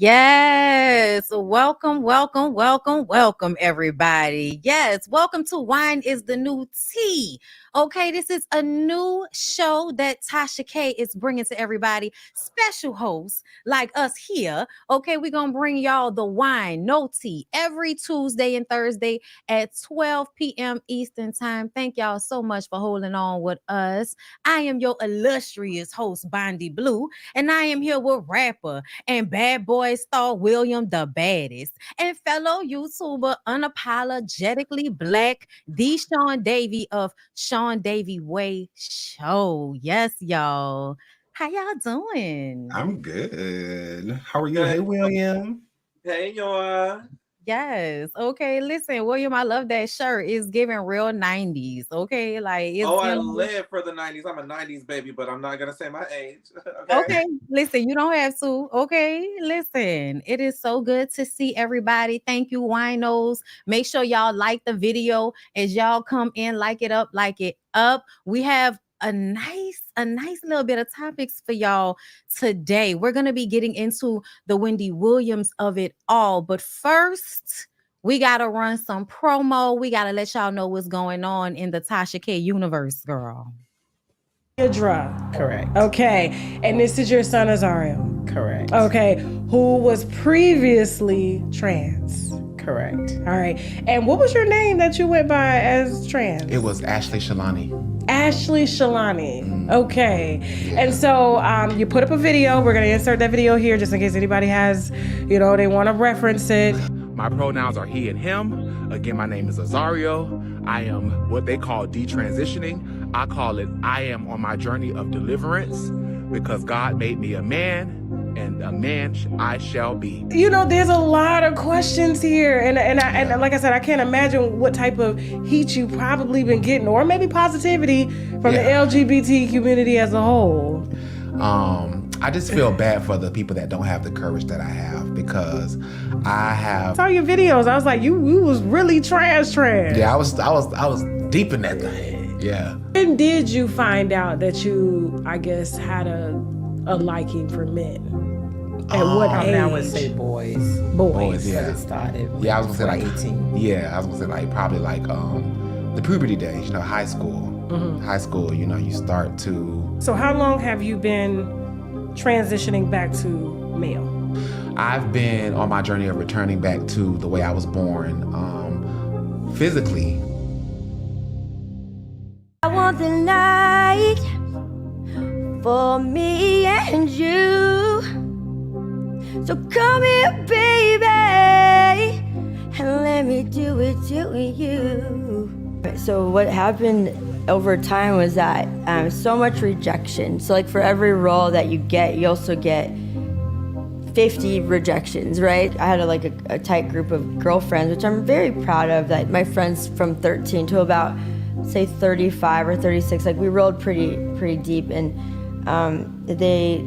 Yes, welcome, everybody. Yes, welcome to Wine is the New Tea. Okay, this is a new show that Tasha K is bringing to everybody. Special hosts like us here. Okay, we're gonna bring y'all the wine, no tea, every Tuesday and Thursday at 12 p.m. Eastern Time. Thank y'all so much for holding on with us. I am your illustrious host, Bondi Blue, and I am here with rapper and bad boy star William the baddest, and fellow YouTuber unapologetically black, the Sean Davy of Sean Davy Way Show. Yes, y'all. How y'all doing? I'm good. How are you? Hey, William. Hey, y'all. Yes. Okay. Listen, William, I love that shirt. It's giving real 90s. Okay. Like it's I live for the 90s. I'm a 90s baby, but I'm not gonna say my age. Okay. Listen, you don't have to. Okay. Listen, it is so good to see everybody. Thank you, winos. Make sure y'all like the video as y'all come in, like it up, like it up. We have a nice little bit of topics for y'all today. We're gonna be getting into the Wendy Williams of it all, but first we gotta run some promo. We gotta let y'all know what's going on in the Tasha K universe, girl. Correct. Okay. And this is your son, Azario. Correct. Okay. Who was previously trans. Correct. All right. And what was your name that you went by as trans? It was Ashley Shalani. Ashley Shalani. Okay. Yeah. And so you put up a video. We're going to insert that video here just in case anybody has, they want to reference it. My pronouns are he and him. Again, my name is Azario. I am what they call detransitioning. I call it I am on my journey of deliverance because God made me a man, and a man I shall be. There's a lot of questions here, and like I said, I can't imagine what type of heat you probably been getting, or maybe positivity from the LGBT community as a whole. I just feel bad for the people that don't have the courage that I have, because I saw your videos. I was like, you was really trans. Yeah, I was deep in that thing. Yeah. When did you find out that you, I guess, had a liking for men? At what age? I would say boys. Boys, yeah. It started. Yeah, I was gonna say like 18. Yeah, I was gonna say like probably like the puberty days. High school. Mm-hmm. High school. You start to. So how long have you been transitioning back to male? I've been on my journey of returning back to the way I was born, physically. I want the night for me and you. So come here, baby, and let me do it to you. So what happened over time was that so much rejection. So like for every role that you get, you also get 50 rejections, right? I had a tight group of girlfriends, which I'm very proud of, that my friends from 13 to about say 35 or 36, like we rolled pretty deep, and they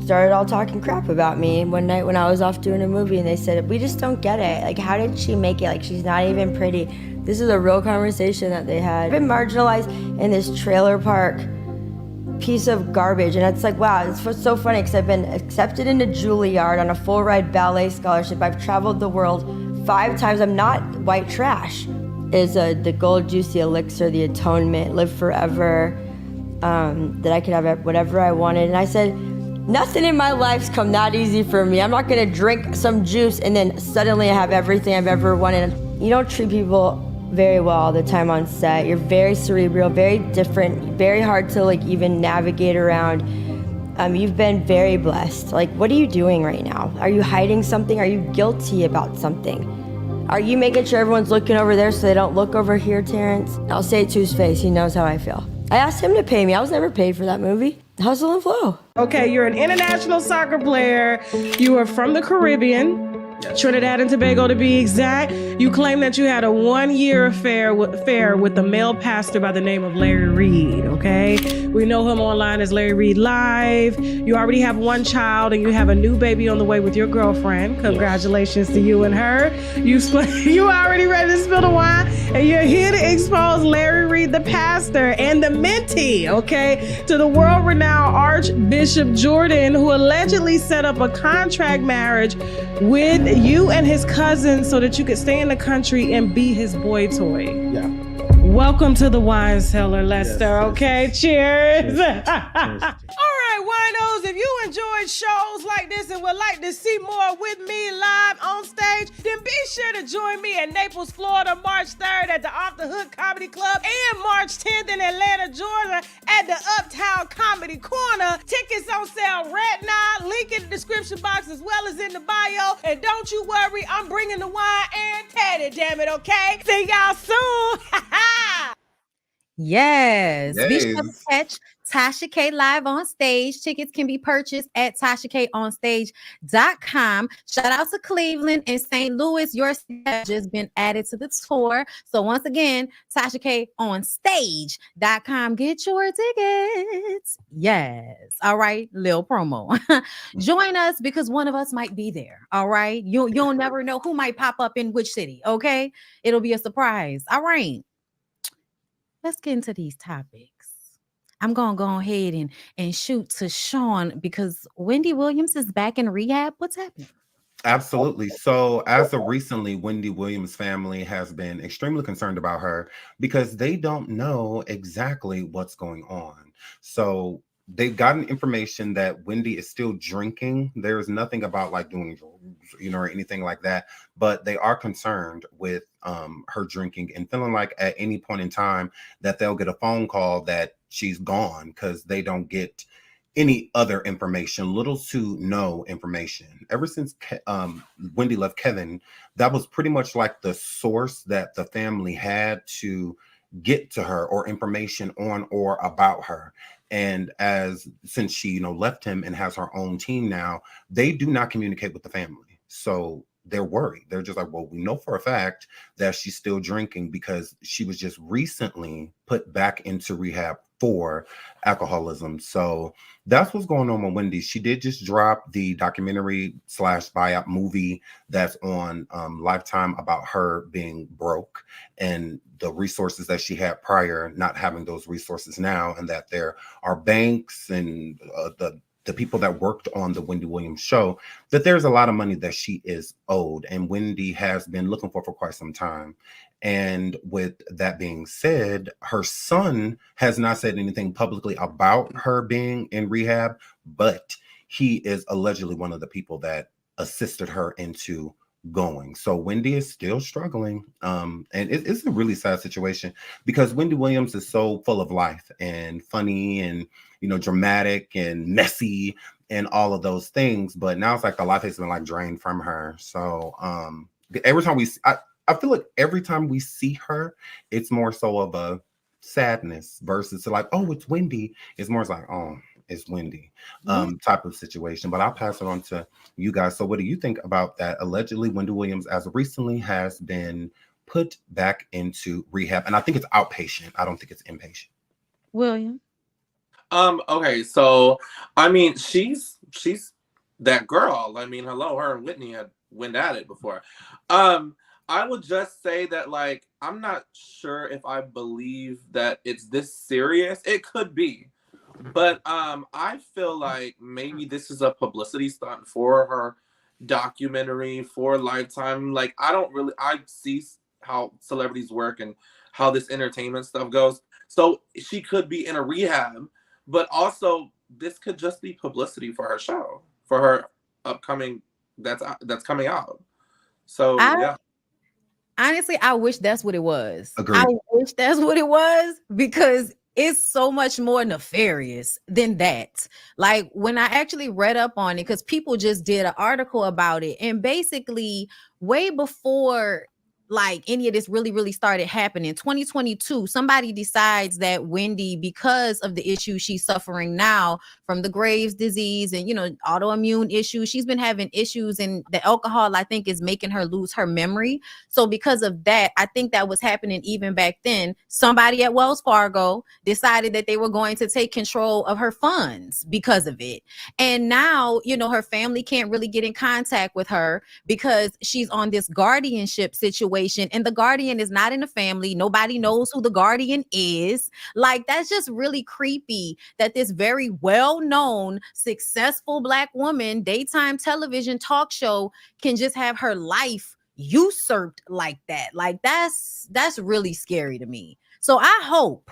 started all talking crap about me one night when I was off doing a movie, and they said, we just don't get it. Like, how did she make it? Like, she's not even pretty. This is a real conversation that they had. I've been marginalized in this trailer park piece of garbage, and it's like, wow, it's so funny because I've been accepted into Juilliard on a full ride ballet scholarship. I've traveled the world 5 times. I'm not white trash. Is the gold juicy elixir, the atonement, live forever, that I could have whatever I wanted. And I said, nothing in my life's come that easy for me. I'm not gonna drink some juice and then suddenly I have everything I've ever wanted. You don't treat people very well all the time on set. You're very cerebral, very different, very hard to even navigate around. You've been very blessed. Like, what are you doing right now? Are you hiding something? Are you guilty about something? Are you making sure everyone's looking over there so they don't look over here, Terrence? I'll say it to his face. He knows how I feel. I asked him to pay me. I was never paid for that movie. Hustle and flow. Okay, you're an international soccer player. You are from the Caribbean. Trinidad and Tobago to be exact. You claim that you had a 1-year affair with the male pastor by the name of Larry Reed, okay? We know him online as Larry Reed Live. You already have 1 child and you have a new baby on the way with your girlfriend. Congratulations to you and her. You already ready to spill the wine, and you're here to expose Larry Reed, the pastor, and the mentee, okay, to the world-renowned Archbishop Jordan, who allegedly set up a contract marriage with you and his cousin so that you could stay in the country and be his boy toy. Yeah. Welcome to the wine cellar, Lester. Yes, okay, cheers. Cheers. All right, winos, if you enjoyed shows like this and would like to see more with me live on stage, then be sure to join me in Naples, Florida, March 3rd at the Off the Hook Comedy Club, and March 10th in Atlanta, Georgia at the Uptown Comedy Corner. Tickets on sale right now. Link in the description box as well as in the bio. And don't you worry, I'm bringing the wine and Teddy, damn it, okay? See y'all soon. Yes. Be sure to Yes. catch Tasha K live on stage. Tickets can be purchased at TashaKOnStage.com. Shout out to Cleveland and St. Louis. Your city has just been added to the tour. So once again, TashaKOnStage.com. Get your tickets. Yes. All right. Little promo. Join us because one of us might be there. All right. You'll never know who might pop up in which city. Okay. It'll be a surprise. All right. Let's get into these topics. I'm going to go ahead and shoot to Sean because Wendy Williams is back in rehab. What's happening? Absolutely. So as of recently, Wendy Williams' family has been extremely concerned about her because they don't know exactly what's going on. So they've gotten information that Wendy is still drinking. There's nothing about like doing drugs, or anything like that, but they are concerned with her drinking and feeling like at any point in time that they'll get a phone call that she's gone because they don't get any other information, little to no information. Ever since Wendy left Kevin, that was pretty much like the source that the family had to get to her or information on or about her. And since she, left him and has her own team now, they do not communicate with the family. So they're worried. They're just like, well, we know for a fact that she's still drinking because she was just recently put back into rehab for alcoholism. So that's what's going on with Wendy. She did just drop the documentary / biop movie that's on Lifetime about her being broke and the resources that she had prior, not having those resources now, and that there are banks and the people that worked on the Wendy Williams show, that there's a lot of money that she is owed and Wendy has been looking for quite some time. And with that being said, her son has not said anything publicly about her being in rehab, but he is allegedly one of the people that assisted her into going. So Wendy is still struggling. And it's a really sad situation because Wendy Williams is so full of life and funny and, dramatic and messy and all of those things. But now it's like the life has been like drained from her. So every time I feel like every time we see her, it's more so of a sadness versus like, oh, it's Wendy. It's more like, oh, it's Wendy type of situation. But I'll pass it on to you guys. So what do you think about that? Allegedly, Wendy Williams, as of recently, has been put back into rehab. And I think it's outpatient. I don't think it's inpatient. William? Okay, so, I mean, she's that girl. I mean, hello, her and Whitney went at it before. I would just say that, like, I'm not sure if I believe that it's this serious. It could be. But I feel like maybe this is a publicity stunt for her documentary, for Lifetime. Like, I see how celebrities work and how this entertainment stuff goes. So she could be in a rehab, but also this could just be publicity for her show, for her upcoming, that's coming out. So, yeah. Honestly, I wish that's what it was. Agreed. I wish that's what it was because it's so much more nefarious than that. Like when I actually read up on it, because people just did an article about it, and basically way before like any of this really, really started happening. 2022, somebody decides that Wendy, because of the issues she's suffering now from the Graves' disease and, you know, autoimmune issues, she's been having issues, and the alcohol, I think, is making her lose her memory. So because of that, I think that was happening even back then. Somebody at Wells Fargo decided that they were going to take control of her funds because of it. And now, you know, her family can't really get in contact with her because she's on this guardianship situation, and the guardian is not in the family. Nobody knows who the guardian is. Like, that's just really creepy that this very well-known, successful Black woman, daytime television talk show, can just have her life usurped like that. Like, that's really scary to me. So I hope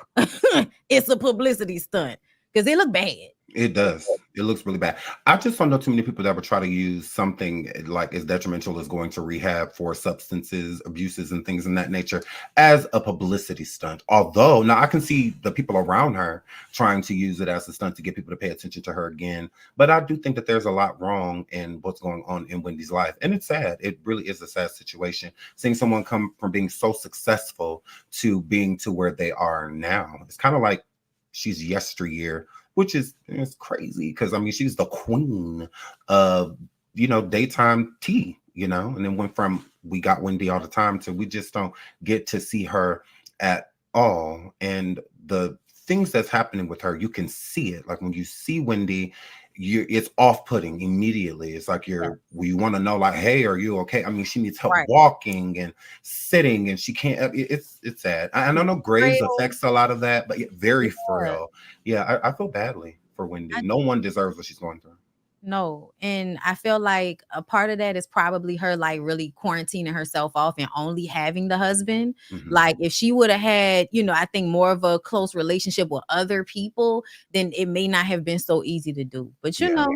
it's a publicity stunt, because it look bad. It does. It looks really bad. I just don't know too many people that would try to use something like as detrimental as going to rehab for substances, abuses, and things in that nature as a publicity stunt. Although, now I can see the people around her trying to use it as a stunt to get people to pay attention to her again. But I do think that there's a lot wrong in what's going on in Wendy's life. And it's sad. It really is a sad situation. Seeing someone come from being so successful to being to where they are now. It's kind of like she's yesteryear, which is it's crazy because I mean she's the queen of, you know, daytime tea, you know, and then went from we got Wendy all the time to we just don't get to see her at all. And the things that's happening with her, you can see it. Like when you see Wendy, it's off-putting immediately. It's like you want to know, like, hey, are you okay? I mean, she needs help walking and sitting, and she can't. It's sad. I know Graves affects a lot of that, but very frail. Yeah, I feel badly for Wendy. No one deserves what she's going through. No, and I feel like a part of that is probably her like really quarantining herself off and only having the husband. Mm-hmm. Like if she would have had, you know, I think more of a close relationship with other people, then it may not have been so easy to do. But you know,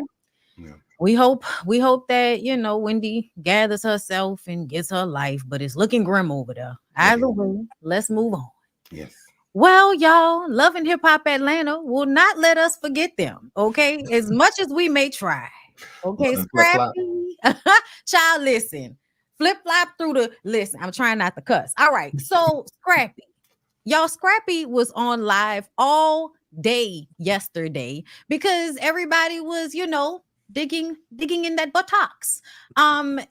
we hope that, you know, Wendy gathers herself and gets her life, but it's looking grim over there. Either way, let's move on. Yes. Well, y'all, Love and Hip Hop Atlanta will not let us forget them, okay? As much as we may try. Okay, Scrappy. Child, listen. Flip-flop through the... Listen, I'm trying not to cuss. All right, so Scrappy. Y'all, Scrappy was on live all day yesterday because everybody was, you know, digging in that buttocks.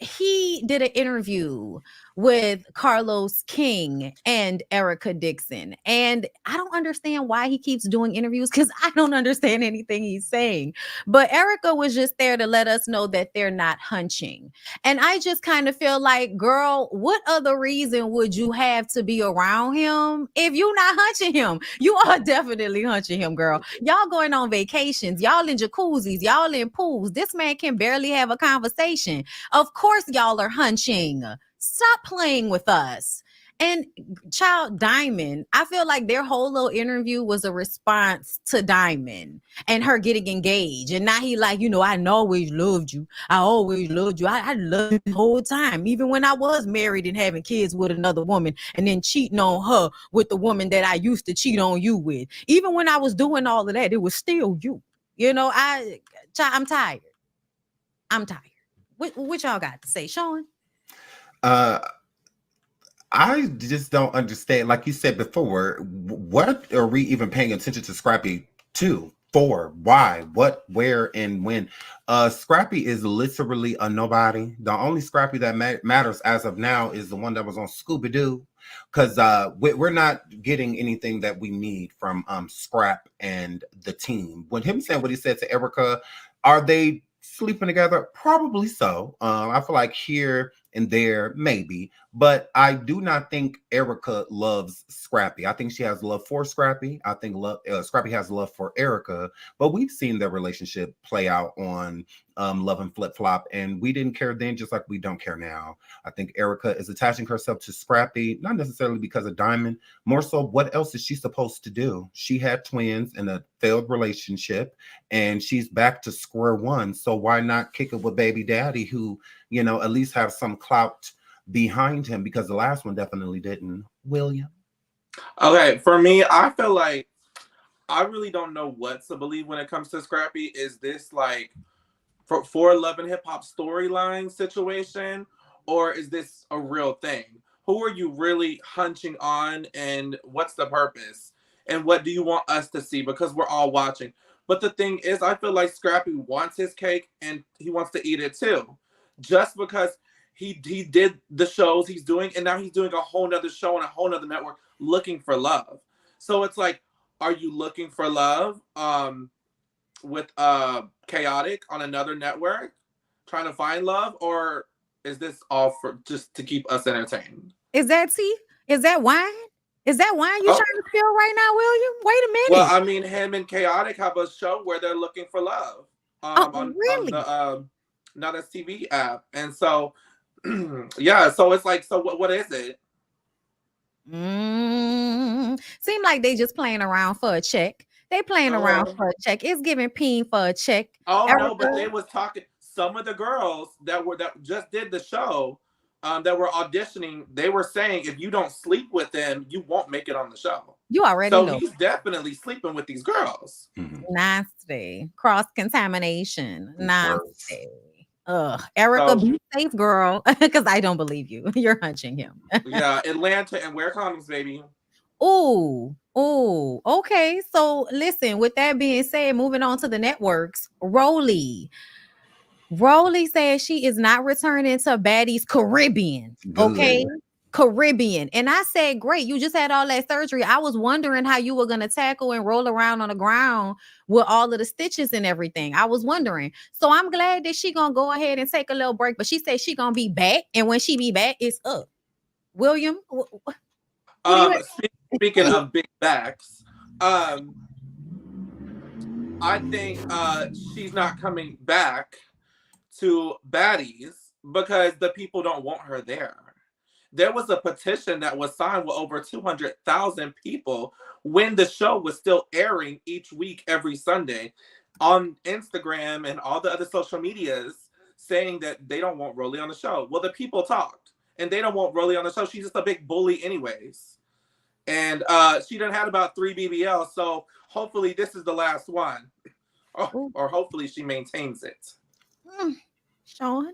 He did an interview with Carlos King and Erica Dixon, and I don't understand why he keeps doing interviews because I don't understand anything he's saying. But Erica was just there to let us know that they're not hunching, and I just kind of feel like, girl, what other reason would you have to be around him if you're not hunching him? You are definitely hunching him, girl. Y'all going on vacations, y'all in jacuzzis, y'all in pools. This man can barely have a conversation. Of course y'all are hunching. Stop playing with us. And child, Diamond, I feel like their whole little interview was a response to Diamond and her getting engaged. And now he like, you know, I always loved you. I always loved you. I loved you the whole time, even when I was married and having kids with another woman and then cheating on her with the woman that I used to cheat on you with. Even when I was doing all of that, it was still you. You know, I'm tired. I'm tired. What y'all got to say, Sean? I just don't understand. Like you said before, what are we even paying attention to Scrappy to? For? Why? What? Where? And when? Scrappy is literally a nobody. The only Scrappy that matters as of now is the one that was on Scooby-Doo. Because we're not getting anything that we need from Scrap and the team. When him saying what he said to Erica, are they sleeping together? Probably so. I feel like here and there, maybe. But I do not think Erica loves Scrappy. I think she has love for Scrappy. I think Scrappy has love for Erica. But we've seen their relationship play out on Love and Flip Flop, and we didn't care then, just like we don't care now. I think Erica is attaching herself to Scrappy, not necessarily because of Diamond, more so what else is she supposed to do? She had twins in a failed relationship, and she's back to square one. So why not kick it with baby daddy, who, you know, at least have some clout behind him, because the last one definitely didn't. William? Okay, for me, I feel like I really don't know what to believe when it comes to Scrappy. Is this like for Love and Hip Hop storyline situation, or is this a real thing? who are you really hunching on, and what's the purpose? And what do you want us to see? Because we're all watching. But the thing is, I feel like Scrappy wants his cake and he wants to eat it too. Just because he did the shows he's doing, and now he's doing a whole nother show on a whole nother network looking for love. So it's like, are you looking for love with Chaotic on another network, trying to find love, or is this all for just to keep us entertained? Is that tea? Is that wine? Is that wine you trying to spill right now, William? Wait a minute. Well, I mean, him and Chaotic have a show where they're looking for love on the Not a TV app. And so, yeah, so it's like, so what is it? Seem like they just playing around for a check. They playing around for a check. It's giving peen for a check. Oh, no, but they was talking, some of the girls that just did the show, that were auditioning, they were saying if you don't sleep with them, you won't make it on the show. You already know. So he's definitely sleeping with these girls. Nasty. Cross-contamination. Nasty. Ugh. Erica, be safe, girl. Because I don't believe you. You're hunching him. Yeah, Atlanta, and wear condoms, baby. Ooh. Okay. So listen, with that being said, moving on to the networks, Rowley says she is not returning to Baddies Caribbean. Okay. Caribbean. And I said, great, you just had all that surgery. I was wondering how you were going to tackle and roll around on the ground with all of the stitches and everything. I was wondering. So I'm glad that she going to go ahead and take a little break, but she said she going to be back. And when she be back, it's up. William? Speaking of big backs, I think she's not coming back to Baddies because the people don't want her there. There was a petition that was signed with over 200,000 people when the show was still airing each week, every Sunday, on Instagram and all the other social medias, saying that they don't want Rowley on the show. Well, the people talked, and they don't want Rowley on the show. She's just a big bully anyways. And she done had about 3 BBLs, so hopefully this is the last one. Or hopefully she maintains it. Sean?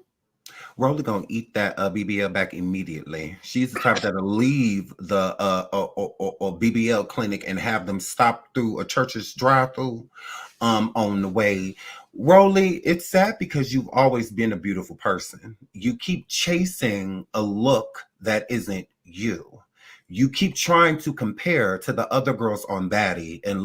Rowley gonna eat that BBL back immediately. She's the type that'll leave the or BBL clinic and have them stop through a church's drive-through on the way. Rowley, it's sad because you've always been a beautiful person. You keep chasing a look that isn't you. You keep trying to compare to the other girls on Baddies and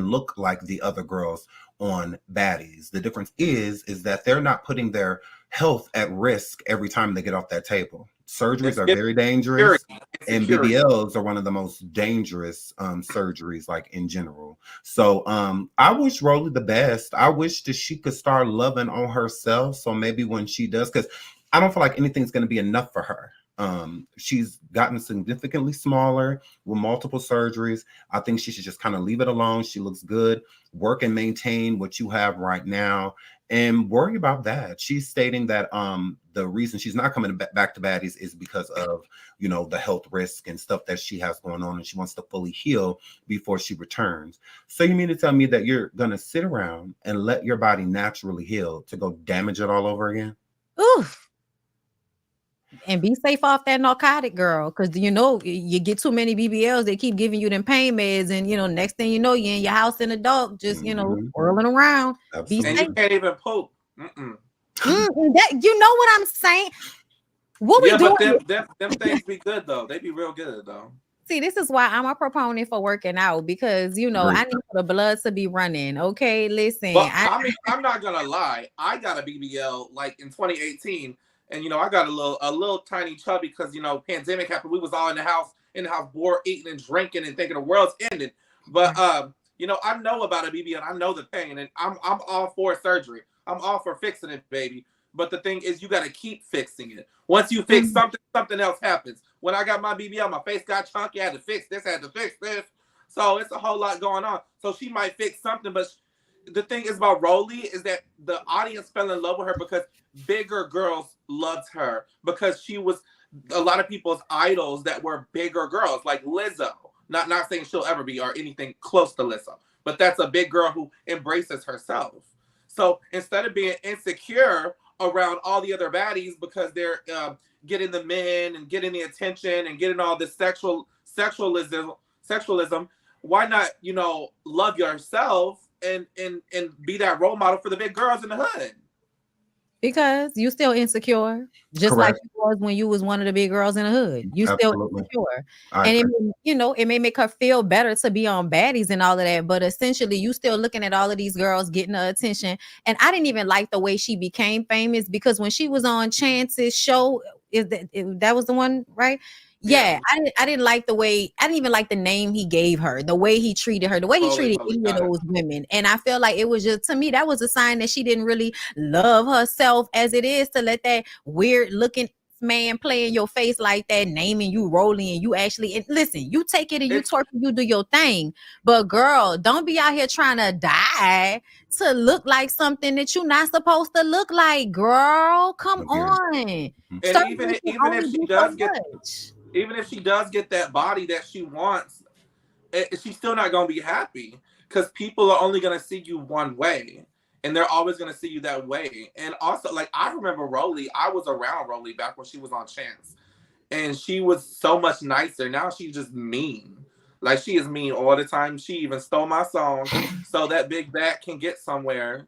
look like the other girls on Baddies. The difference is that they're not putting their health at risk every time they get off that table. Surgeries are very dangerous, and BBLs are one of the most dangerous surgeries, like in general. So I wish Rowley the best. I wish that she could start loving on herself. So maybe when she does, because I don't feel like anything's going to be enough for her. She's gotten significantly smaller with multiple surgeries. I think she should just kind of leave it alone. She looks good. Work and maintain what you have right now and worry about that. She's stating that the reason she's not coming back to Baddies is because of, the health risk and stuff that she has going on, and she wants to fully heal before she returns. So you mean to tell me that you're going to sit around and let your body naturally heal to go damage it all over again? Oof. And be safe off that narcotic, girl, because you get too many BBLs, they keep giving you them pain meds, and next thing you know, you're in your house in the dark, just whirling around. Absolutely. And you can't even poop. That, you know what I'm saying? What we doing? But them things be good though. They be real good though. See, this is why I'm a proponent for working out, because I need the blood to be running. Okay, listen. But I'm not gonna lie. I got a BBL like in 2018. And I got a little tiny chubby because pandemic happened. We was all in the house bored, eating and drinking and thinking the world's ending. But I know about a BBL. I know the pain, and I'm all for surgery. I'm all for fixing it, baby. But the thing is, you got to keep fixing it. Once you fix something else happens. When I got my BBL, my face got chunky. I had to fix this. So it's a whole lot going on. So she might fix something, but the thing is about Rowley is that the audience fell in love with her because bigger girls loved her, because she was a lot of people's idols that were bigger girls, like Lizzo. Not saying she'll ever be or anything close to Lizzo, but that's a big girl who embraces herself. So instead of being insecure around all the other baddies because they're getting the men and getting the attention and getting all this sexualism. Why not, you know, love yourself and be that role model for the big girls in the hood? Because you still insecure, just like you was when you was one of the big girls in the hood. You still insecure, and it may make her feel better to be on baddies and all of that. But essentially, you still looking at all of these girls getting her attention. And I didn't even like the way she became famous, because when she was on Chance's show, that was the one, right? Yeah, I didn't like the way, I didn't even like the name he gave her, the way he treated her, the way he treated any of those women. And I feel like it was just, to me, that was a sign that she didn't really love herself as it is to let that weird looking man play in your face like that, naming you Rowland, and you actually, and listen, you take it and you twerk and you do your thing. But girl, don't be out here trying to die to look like something that you're not supposed to look like, girl. Come on. And even if she does even if she does get that body that she wants, she's still not going to be happy, because people are only going to see you one way, and they're always going to see you that way. And also, like, I remember Rolly. I was around Rolly back when she was on Chance, and she was so much nicer. Now she's just mean. Like, she is mean all the time. She even stole my song so that big bat can get somewhere.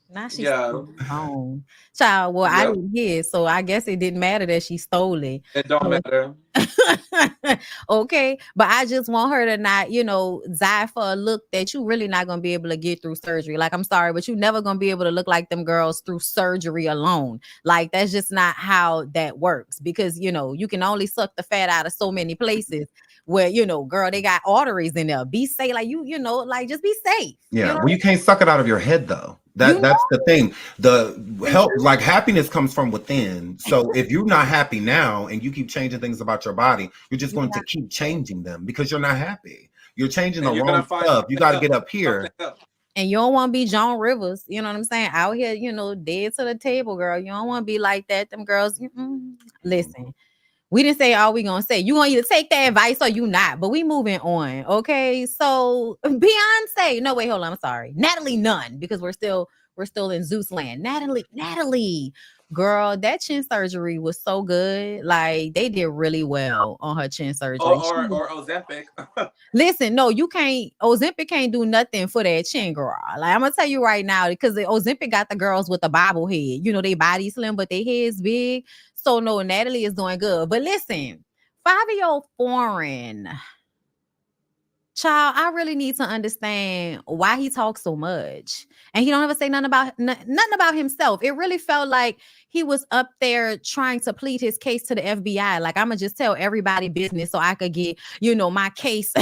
Now she's home. Child, well, I didn't hear, so I guess it didn't matter that she stole it. It don't matter. Okay, but I just want her to not, you know, die for a look that you really not gonna be able to get through surgery. Like, I'm sorry, but you're never gonna be able to look like them girls through surgery alone. Like, that's just not how that works, because, you know, you can only suck the fat out of so many places where, you know, girl, they got arteries in there. Be safe, like, you know, like, just be safe. Yeah, you know? Well, you can't suck it out of your head though. That's the thing. The help, like, happiness comes from within. So if you're not happy now and you keep changing things about your body, you're just going to keep changing them because you're not happy. You're changing the wrong stuff. You got to get up here. And you don't want to be Joan Rivers, you know what I'm saying? Out here, you know, dead to the table, girl. You don't want to be like that. Them girls, listen. We didn't say all we gonna say. You gonna either take that advice or you not, but we moving on. Okay. So Beyoncé. No, wait, hold on. I'm sorry. Natalie Nunn, because we're still in Zeus land. Natalie, girl, that chin surgery was so good. Like, they did really well on her chin surgery. Or Ozempic. Listen, no, you can't. Ozempic can't do nothing for that chin, girl. Like, I'm gonna tell you right now, because the Ozempic got the girls with the bobblehead. You know, they body slim, but their head's big. So no, Natalie is doing good. But listen, 5-year-old foreign child, I really need to understand why he talks so much, and he don't ever say nothing about himself. It really felt like he was up there trying to plead his case to the FBI. Like, I'm gonna just tell everybody business so I could get, you know, my case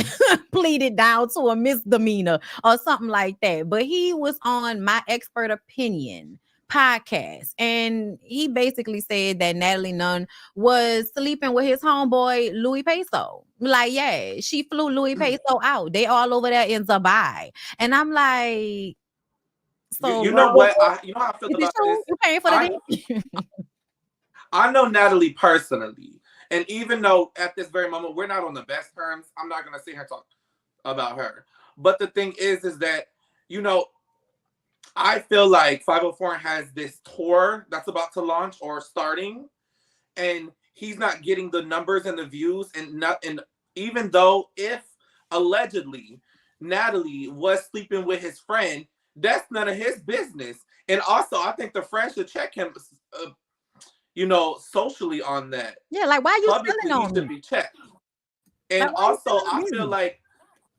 pleaded down to a misdemeanor or something like that. But he was on My Expert Opinion podcast, and he basically said that Natalie Nunn was sleeping with his homeboy Louis Peso. Like, yeah, she flew Louis Peso out. They all over there in Dubai, and I'm like, so you know what? You know how I feel about this. You paying for the I know Natalie personally, and even though at this very moment we're not on the best terms, I'm not gonna sit here and talk about her. But the thing is that, you know, I feel like 504 has this tour that's about to launch or starting, and he's not getting the numbers and the views, and even though if allegedly Natalie was sleeping with his friend, that's none of his business. And also, I think the friend should check him, you know, socially on that. Yeah, like, why you publicly on he should be checked. And also, I feel like,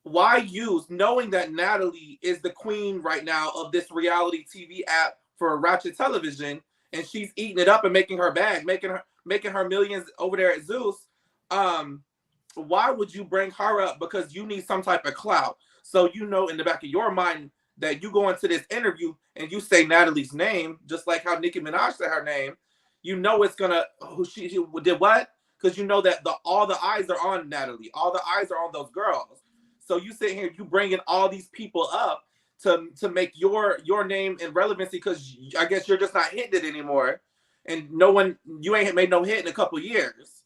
why use, knowing that Natalie is the queen right now of this reality TV app for Ratchet Television, and she's eating it up and making her bag, making her millions over there at Zeus. Why would you bring her up? Because you need some type of clout. So, you know, in the back of your mind that you go into this interview and you say Natalie's name, just like how Nicki Minaj said her name, you know it's gonna, she did what? Because you know that all the eyes are on Natalie, all the eyes are on those girls. So you sit here, you bringing all these people up to make your name and relevancy, because I guess you're just not hitting it anymore, and you ain't made no hit in a couple years.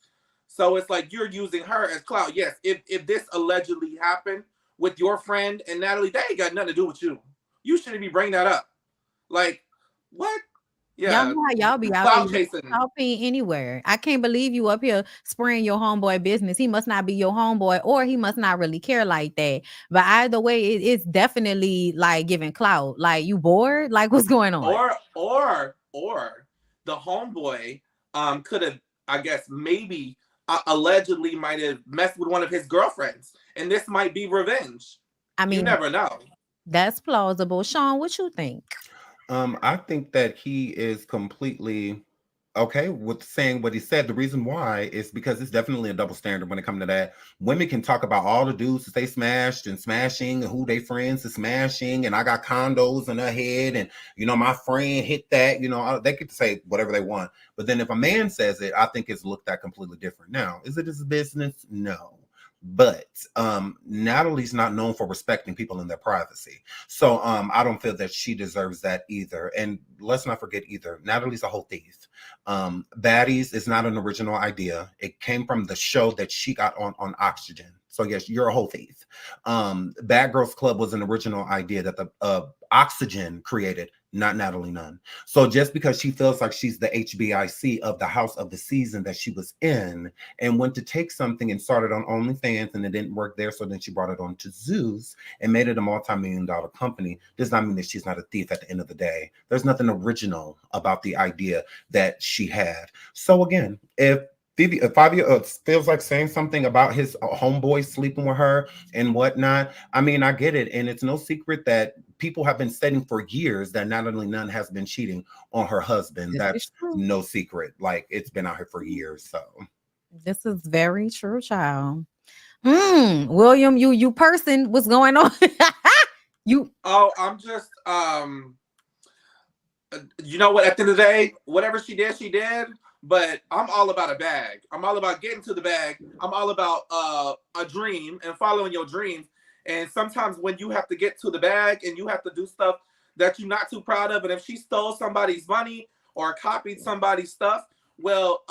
So it's like you're using her as clout. Yes, if this allegedly happened with your friend and Natalie, that ain't got nothing to do with you. You shouldn't be bringing that up. Like, what? Y'all Yeah, know how y'all be out cloud here chasing. shopping anywhere. I can't believe you up here spraying your homeboy business. He must not be your homeboy, or he must not really care like that. But either way, it's definitely like giving clout. Like, you bored? Like, what's going on? Or the homeboy could have, I guess, maybe allegedly might have messed with one of his girlfriends, and this might be revenge. I mean, you never know. That's plausible. Sean, what you think? I think that he is completely okay with saying what he said. The reason why is because it's definitely a double standard when it comes to that. Women can talk about all the dudes that they smashed and smashing and who they friends is smashing, and I got condos in her head, and my friend hit that. They get to say whatever they want. But then if a man says it, I think it's looked at completely different. Now, is it his business? No. But Natalie's not known for respecting people in their privacy. So I don't feel that she deserves that either. And let's not forget either, Natalie's a whole thief. Baddies is not an original idea. It came from the show that she got on Oxygen. So yes, you're a whole thief. Bad Girls Club was an original idea that the Oxygen created, not Natalie Nunn. So just because she feels like she's the HBIC of the house of the season that she was in, and went to take something and started on OnlyFans and it didn't work there, so then she brought it on to Zeus and made it a multi-million-dollar company, does not mean that she's not a thief at the end of the day. There's nothing original about the idea that she had. So again, if Fabio feels like saying something about his homeboy sleeping with her and whatnot, I mean, I get it. And it's no secret that people have been saying for years that Natalie Nunn has been cheating on her husband. That's no secret. Like, it's been out here for years. So this is very true, child. William, you person, what's going on? I'm just you know what, at the end of the day, whatever she did. But I'm all about a bag. I'm all about getting to the bag. I'm all about a dream and following your dreams. And sometimes when you have to get to the bag and you have to do stuff that you're not too proud of, and if she stole somebody's money or copied somebody's stuff, well,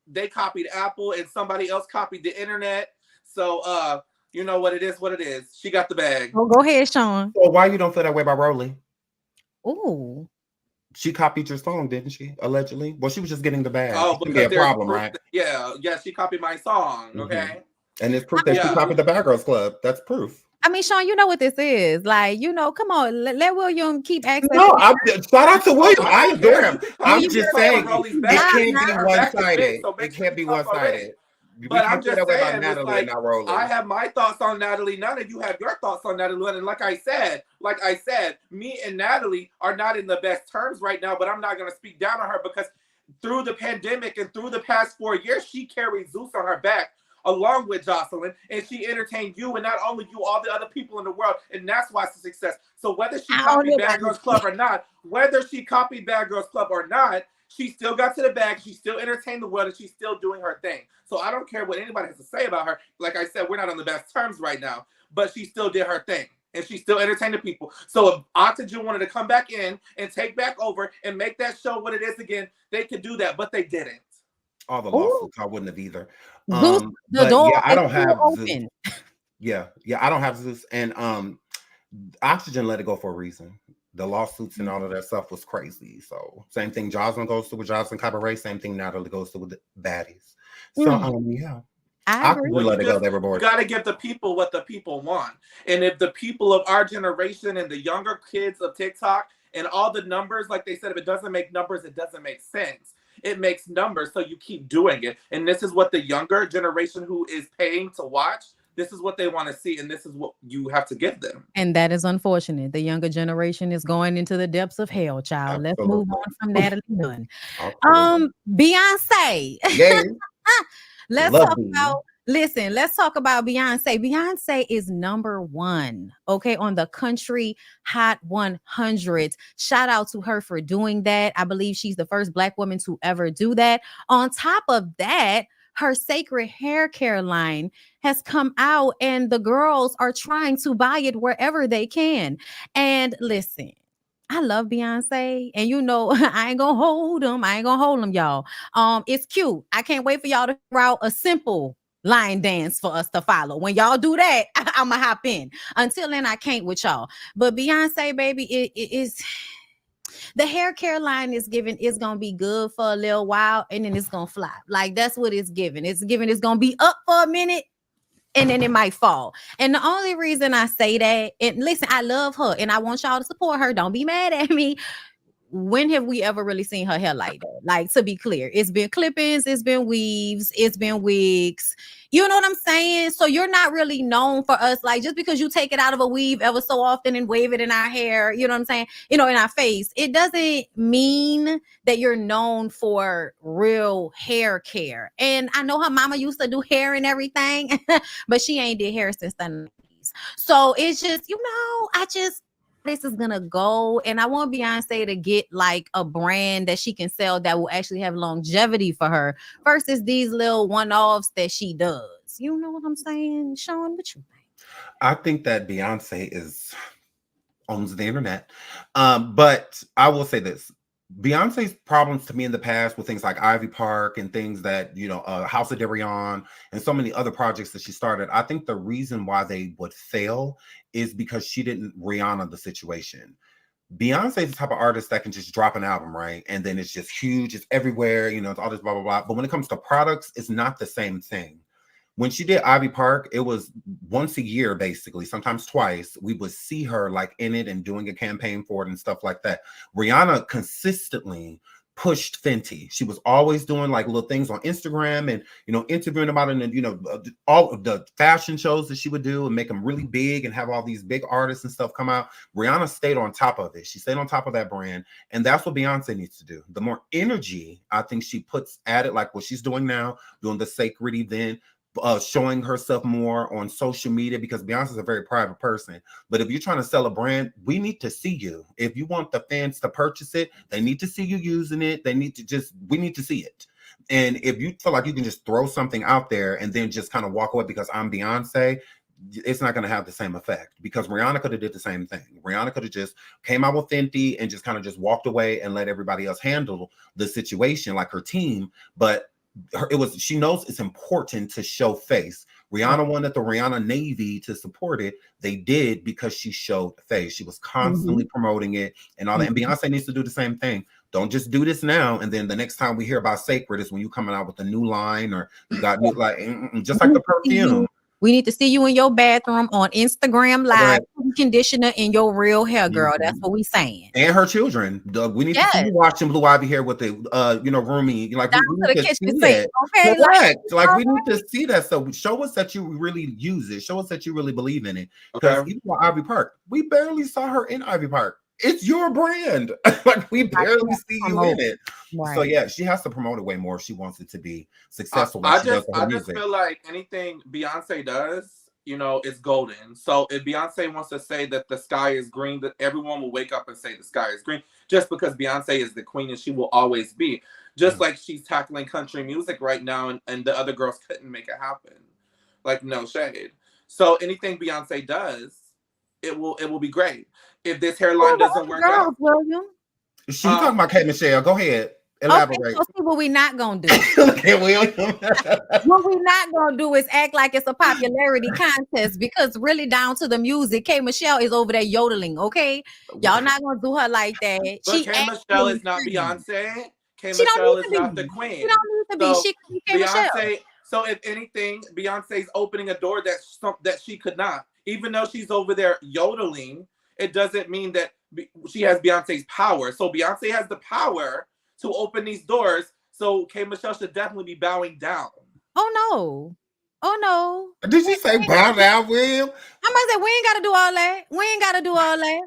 they copied Apple and somebody else copied the internet. So you know what it is. She got the bag. Oh, go ahead, Sean. So why you don't feel that way about Rowland? Ooh. She copied your song, didn't she? Allegedly. Well, she was just getting the bag. Oh, it can be a problem, right? Yeah, she copied my song. Okay. And it's proof that she copied the Bad Girls Club. That's proof. I mean, Sean, you know what this is. Like, come on, let William keep accessing. No, shout out to William. I adore him. I'm just saying, it can't be one-sided. It can't be one-sided. But I'm just saying, Natalie, I have my thoughts on Natalie Nunn, and you have your thoughts on Natalie Nunn. And like I said, me and Natalie are not in the best terms right now, but I'm not going to speak down on her because through the pandemic and through the past 4 years, she carried Zeus on her back along with Jocelyn, and she entertained you, and not only you, all the other people in the world, and that's why it's a success. So whether she copied Bad Girls Club or not, she still got to the bag, she still entertained the world, and she's still doing her thing. So I don't care what anybody has to say about her. Like I said, we're not on the best terms right now, but she still did her thing, and she still entertained the people. So if Oxygen wanted to come back in and take back over and make that show what it is again, they could do that, but they didn't. All the lawsuits, I wouldn't have either. The door I don't have open. Zeus. I don't have Zeus. And Oxygen let it go for a reason. The lawsuits and all of that stuff was crazy. So same thing Jocelyn goes through with Jocelyn Cabaret, same thing Natalie goes through with the baddies. So I agree. Let it go. They were bored. You got to give the people what the people want. And if the people of our generation and the younger kids of TikTok and all the numbers, like they said, if it doesn't make numbers, it doesn't make sense. It makes numbers, so you keep doing it. And this is what the younger generation who is paying to watch, this is what they want to see, and this is what you have to give them. And that is unfortunate. The younger generation is going into the depths of hell, child. Absolutely. Let's move on from Natalie Nunn. Beyonce. Yes. Let's talk about Beyonce. Beyonce is number one, okay, on the country Hot 100. Shout out to her for doing that. I believe she's the first Black woman to ever do that. On top of that, her sacred hair care line has come out and the girls are trying to buy it wherever they can. And listen, I love Beyonce, and I ain't gonna hold them, y'all. It's cute. I can't wait for y'all to figure out a simple line dance for us to follow. When y'all do that, I'ma hop in. Until then, I can't with y'all. But Beyonce, baby, it is. The hair care line is gonna be good for a little while, and then it's gonna fly. Like that's what it's giving. It's gonna be up for a minute, and then it might fall. And the only reason I say that, and listen, I love her and I want y'all to support her. Don't be mad at me. When have we ever really seen her hair like that? Like, to be clear, it's been clippings, it's been weaves, it's been wigs. You know what I'm saying? So you're not really known for us, like, just because you take it out of a weave ever so often and wave it in our hair, you know what I'm saying? You know, in our face, it doesn't mean that you're known for real hair care. And I know her mama used to do hair and everything, but she ain't did hair since the 90s. So it's just, this is gonna go, and I want Beyonce to get like a brand that she can sell that will actually have longevity for her versus these little one-offs that she does. You know what I'm saying, Sean? What you think? I think that Beyonce owns the internet. But I will say this. Beyonce's problems to me in the past with things like Ivy Park and things that, House of Darion and so many other projects that she started, I think the reason why they would fail is because she didn't Rihanna the situation. Beyonce is the type of artist that can just drop an album, right? And then it's just huge, it's everywhere, it's all this blah, blah, blah. But when it comes to products, it's not the same thing. When she did Ivy Park, it was once a year, basically, sometimes twice. We would see her like in it and doing a campaign for it and stuff like that. Rihanna consistently pushed Fenty. She was always doing like little things on Instagram and, interviewing about it and, all of the fashion shows that she would do and make them really big and have all these big artists and stuff come out. Rihanna stayed on top of it. She stayed on top of that brand. And that's what Beyonce needs to do. The more energy I think she puts at it, like what she's doing now, doing the sacred event, showing herself more on social media, because Beyonce's a very private person. But if you're trying to sell a brand, we need to see you. If you want the fans to purchase it, they need to see you using it. We need to see it. And if you feel like you can just throw something out there and then just kind of walk away because I'm Beyonce, it's not going to have the same effect, because Rihanna could have did the same thing. Rihanna could have just came out with Fenty and just kind of just walked away and let everybody else handle the situation, like her team. But she knows it's important to show face. Rihanna wanted the Rihanna Navy to support it. They did, because she showed face. She was constantly promoting it and all that. And Beyonce needs to do the same thing. Don't just do this now, and then the next time we hear about Sacred is when you coming out with a new line, or you got new, like just like the perfume. We need to see you in your bathroom on Instagram Live, conditioner in your real hair, girl. That's what we saying. And her children. We need to see you watching Blue Ivy hair with the roomie. Like, we need to see that. Okay, correct. Like we need to see that. So show us that you really use it. Show us that you really believe in it. Because even with Ivy Park, we barely saw her in Ivy Park. It's your brand. Like, we barely see you in it. Right. So yeah, she has to promote it way more if she wants it to be successful. I just feel like anything Beyonce does, it's golden. So if Beyonce wants to say that the sky is green, that everyone will wake up and say the sky is green, just because Beyonce is the queen and she will always be. Just like she's tackling country music right now, and the other girls couldn't make it happen. Like, no shade. So anything Beyonce does, it will be great. If this hairline doesn't work out, William. She's talking about K. Michelle. Go ahead. Elaborate. Okay, so see what we not gonna do. Okay, William. What we not gonna do is act like it's a popularity contest, because really down to the music, K. Michelle is over there yodeling. Okay, y'all not gonna do her like that. But K. Michelle is not Beyonce. K. Michelle is not the queen. She don't need to be. She can be K. Michelle. So if anything, Beyonce's opening a door that she could not. Even though she's over there yodeling, it doesn't mean that she has Beyonce's power. So Beyonce has the power to open these doors. So K. Michelle should definitely be bowing down. Oh no. Did you say bow down, William? I'm gonna say we ain't gotta do all that. We ain't gotta do all that.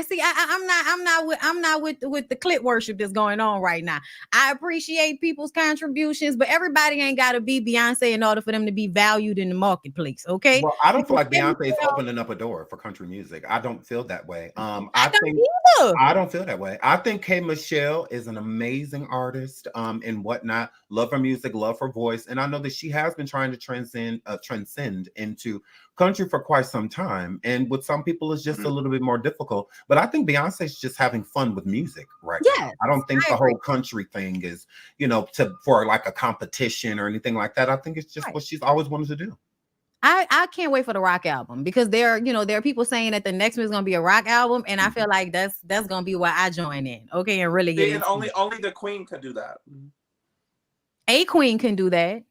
See, I'm not with the clip worship that's going on right now. I appreciate people's contributions, but everybody ain't got to be Beyonce in order for them to be valued in the marketplace. Okay. Well, I don't feel like Beyonce is opening up a door for country music. I don't feel that way. I don't feel that way. I think K. Michelle is an amazing artist, and whatnot. Love her music, love her voice, and I know that she has been trying to transcend into country for quite some time, and with some people it's just a little bit more difficult. But I think Beyonce's just having fun with music right now. I don't think the whole country thing is, for like a competition or anything like that. I think it's just what she's always wanted to do. I can't wait for the rock album because there are people saying that the next one is gonna be a rock album, and I feel like that's gonna be where I join in, okay, and really get And into only the queen could do that. a queen can do that.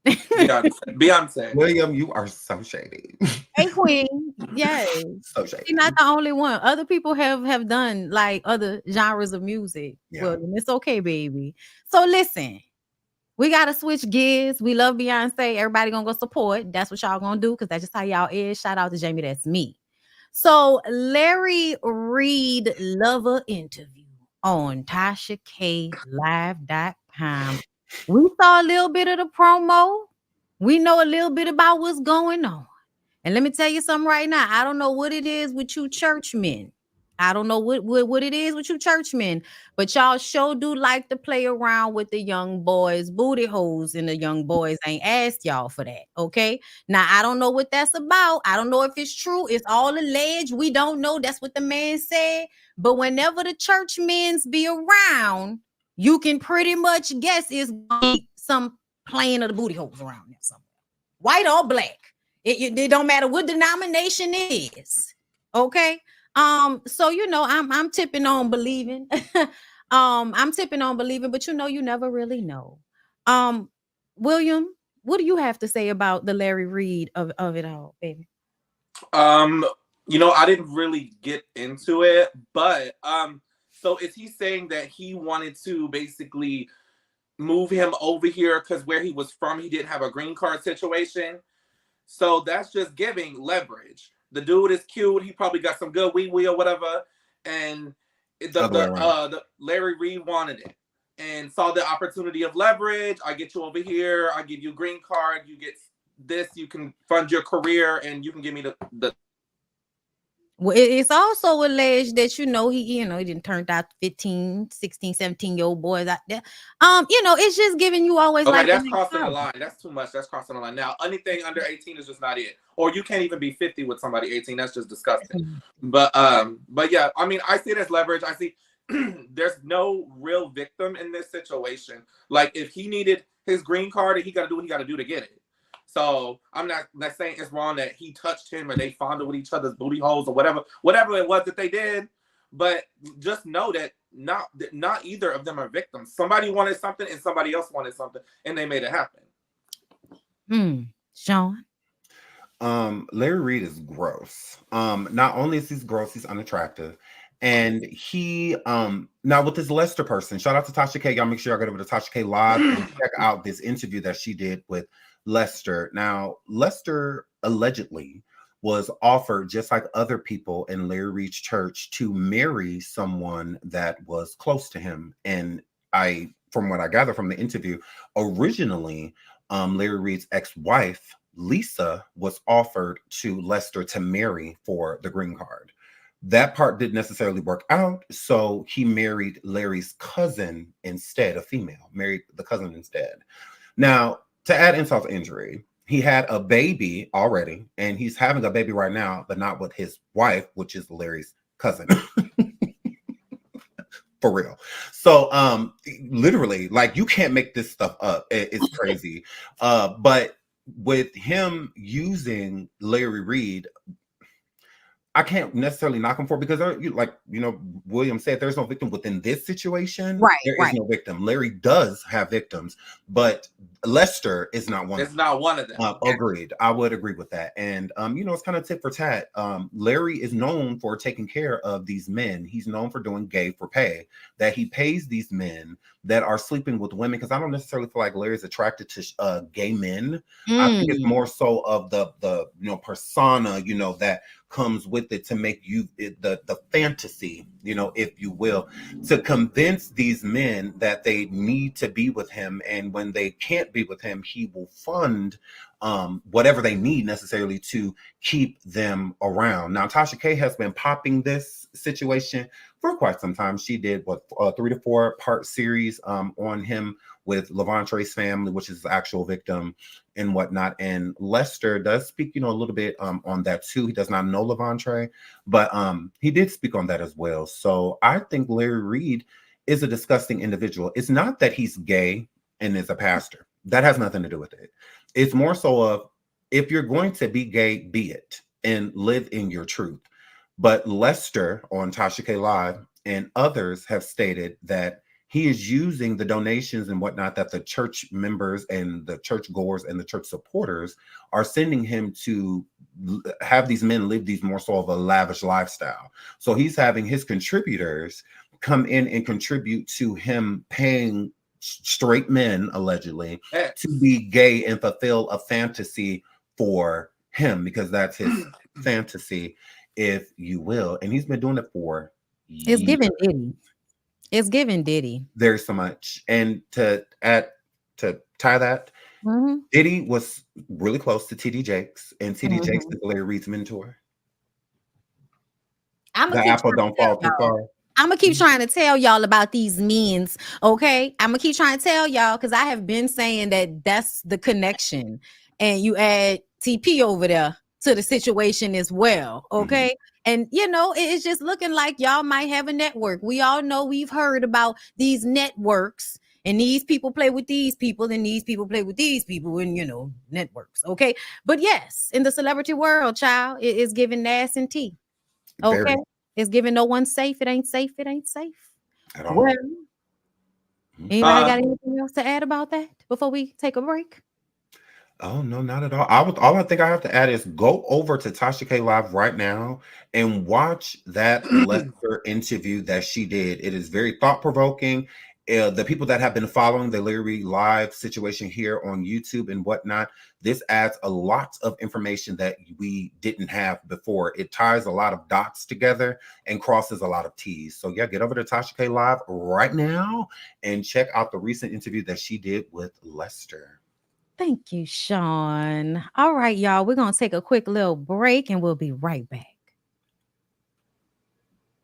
Beyonce. William, you are so shady. A queen, yes. So shady. She's not the only one. Other people have done like other genres of music. Yeah. Well, it's okay, baby. So listen, we gotta switch gears. We love Beyonce. Everybody gonna go support. That's what y'all gonna do because that's just how y'all is. Shout out to Jamie. That's me. So Larry Reid lover interview on TashaKLive.com. We saw a little bit of the promo. We know a little bit about what's going on. And let me tell you something right now. I don't know what it is with you churchmen. I don't know what it is with you churchmen, but y'all sure do like to play around with the young boys' booty holes, and the young boys ain't asked y'all for that. Okay. Now, I don't know what that's about. I don't know if it's true. It's all alleged. We don't know. That's what the man said. But whenever the church men's be around, you can pretty much guess it's some playing of the booty holes around there somewhere. White or black. It don't matter what denomination it is. Okay. So I'm tipping on believing. I'm tipping on believing, but you never really know. William, what do you have to say about the Larry Reid of it all, baby? I didn't really get into it, but so is he saying that he wanted to basically move him over here because where he was from, he didn't have a green card situation? So that's just giving leverage. The dude is cute. He probably got some good wee or whatever. And the Larry Reid wanted it and saw the opportunity of leverage. I get you over here. I give you a green card. You get this. You can fund your career, and you can give me the. Well, it's also alleged that he didn't turn out 15, 16, 17-year-old boys out there. It's just giving you always okay, like that's crossing the line. That's too much. That's crossing the line. Now, anything under 18 is just not it. Or you can't even be 50 with somebody 18. That's just disgusting. But yeah, I mean, I see it as leverage. I see there's no real victim in this situation. Like if he needed his green card, he got to do what he got to do to get it. So I'm not saying it's wrong that he touched him or they fondled with each other's booty holes or whatever it was that they did. But just know that not either of them are victims. Somebody wanted something and somebody else wanted something, and they made it happen. Sean? Larry Reid is gross. Not only is he gross, he's unattractive. And he now with this Lester person, shout out to Tasha K. Y'all make sure y'all go over to Tasha K Live and check out this interview that she did with Lester. Now, Lester allegedly was offered, just like other people in Larry Reid's church, to marry someone that was close to him. And from what I gather from the interview, originally, Larry Reid's ex-wife, Lisa, was offered to Lester to marry for the green card. That part didn't necessarily work out, so he married Larry's cousin instead, a female, married the cousin instead. Now, to add insult to injury, he had a baby already, and he's having a baby right now, but not with his wife, which is Larry's cousin. For real. So, literally, like, you can't make this stuff up. It's crazy. But with him using Larry Reid, I can't necessarily knock him for it because, William said, there's no victim within this situation. Right. There is no victim. Larry does have victims, but Lester is not one. It's not one of them. Agreed. I would agree with that. And, it's kind of tit for tat. Larry is known for taking care of these men. He's known for doing gay for pay, that he pays these men that are sleeping with women. Because I don't necessarily feel like Larry's attracted to gay men. I think it's more so of the persona, that comes with it to make you the fantasy, if you will, to convince these men that they need to be with him. And when they can't be with him, he will fund whatever they need necessarily to keep them around. Now, Tasha K has been popping this situation for quite some time. She did 3 to 4 part series on him with Levantre's family, which is the actual victim and whatnot. And Lester does speak, a little bit on that too. He does not know Levantre, but he did speak on that as well. So I think Larry Reid is a disgusting individual. It's not that he's gay and is a pastor. That has nothing to do with it. It's more so of if you're going to be gay, be it and live in your truth. But Lester on Tasha K Live and others have stated that he is using the donations and whatnot that the church members and the church goers and the church supporters are sending him to have these men live these more so of a lavish lifestyle. So he's having his contributors come in and contribute to him paying straight men, allegedly, to be gay and fulfill a fantasy for him, because that's his fantasy, if you will. And he's been doing it for years. It's giving Diddy. It's giving Diddy. There's so much. And to tie that, Diddy was really close to TD Jakes, and TD Jakes is Larry Reid's mentor. The apple don't fall too far. I'm gonna keep trying to tell y'all about these men's, okay? I'm gonna keep trying to tell y'all, because I have been saying that that's the connection, and you add TP over there to the situation as well, okay? And you know, it's just looking like y'all might have a network. We all know, we've heard about these networks, and these people play with these people, and these people play with these people, and you know, networks, okay? But yes, in the celebrity world, child, it is giving Nas and T, okay? Very. It's giving no one safe. It ain't safe. It ain't safe at all. Well, anybody got anything else to add about that before we take a break? Oh, no, not at all. All I think I have to add is go over to Tasha K Live right now and watch that Lester interview that she did. It is very thought-provoking. The people that have been following the Larry Reid Live situation here on YouTube and whatnot, this adds a lot of information that we didn't have before. It ties a lot of dots together and crosses a lot of T's. So yeah, get over to Tasha K Live right now and check out the recent interview that she did with Lester. Thank you, Sean. All right, y'all, we're going to take a quick little break and we'll be right back.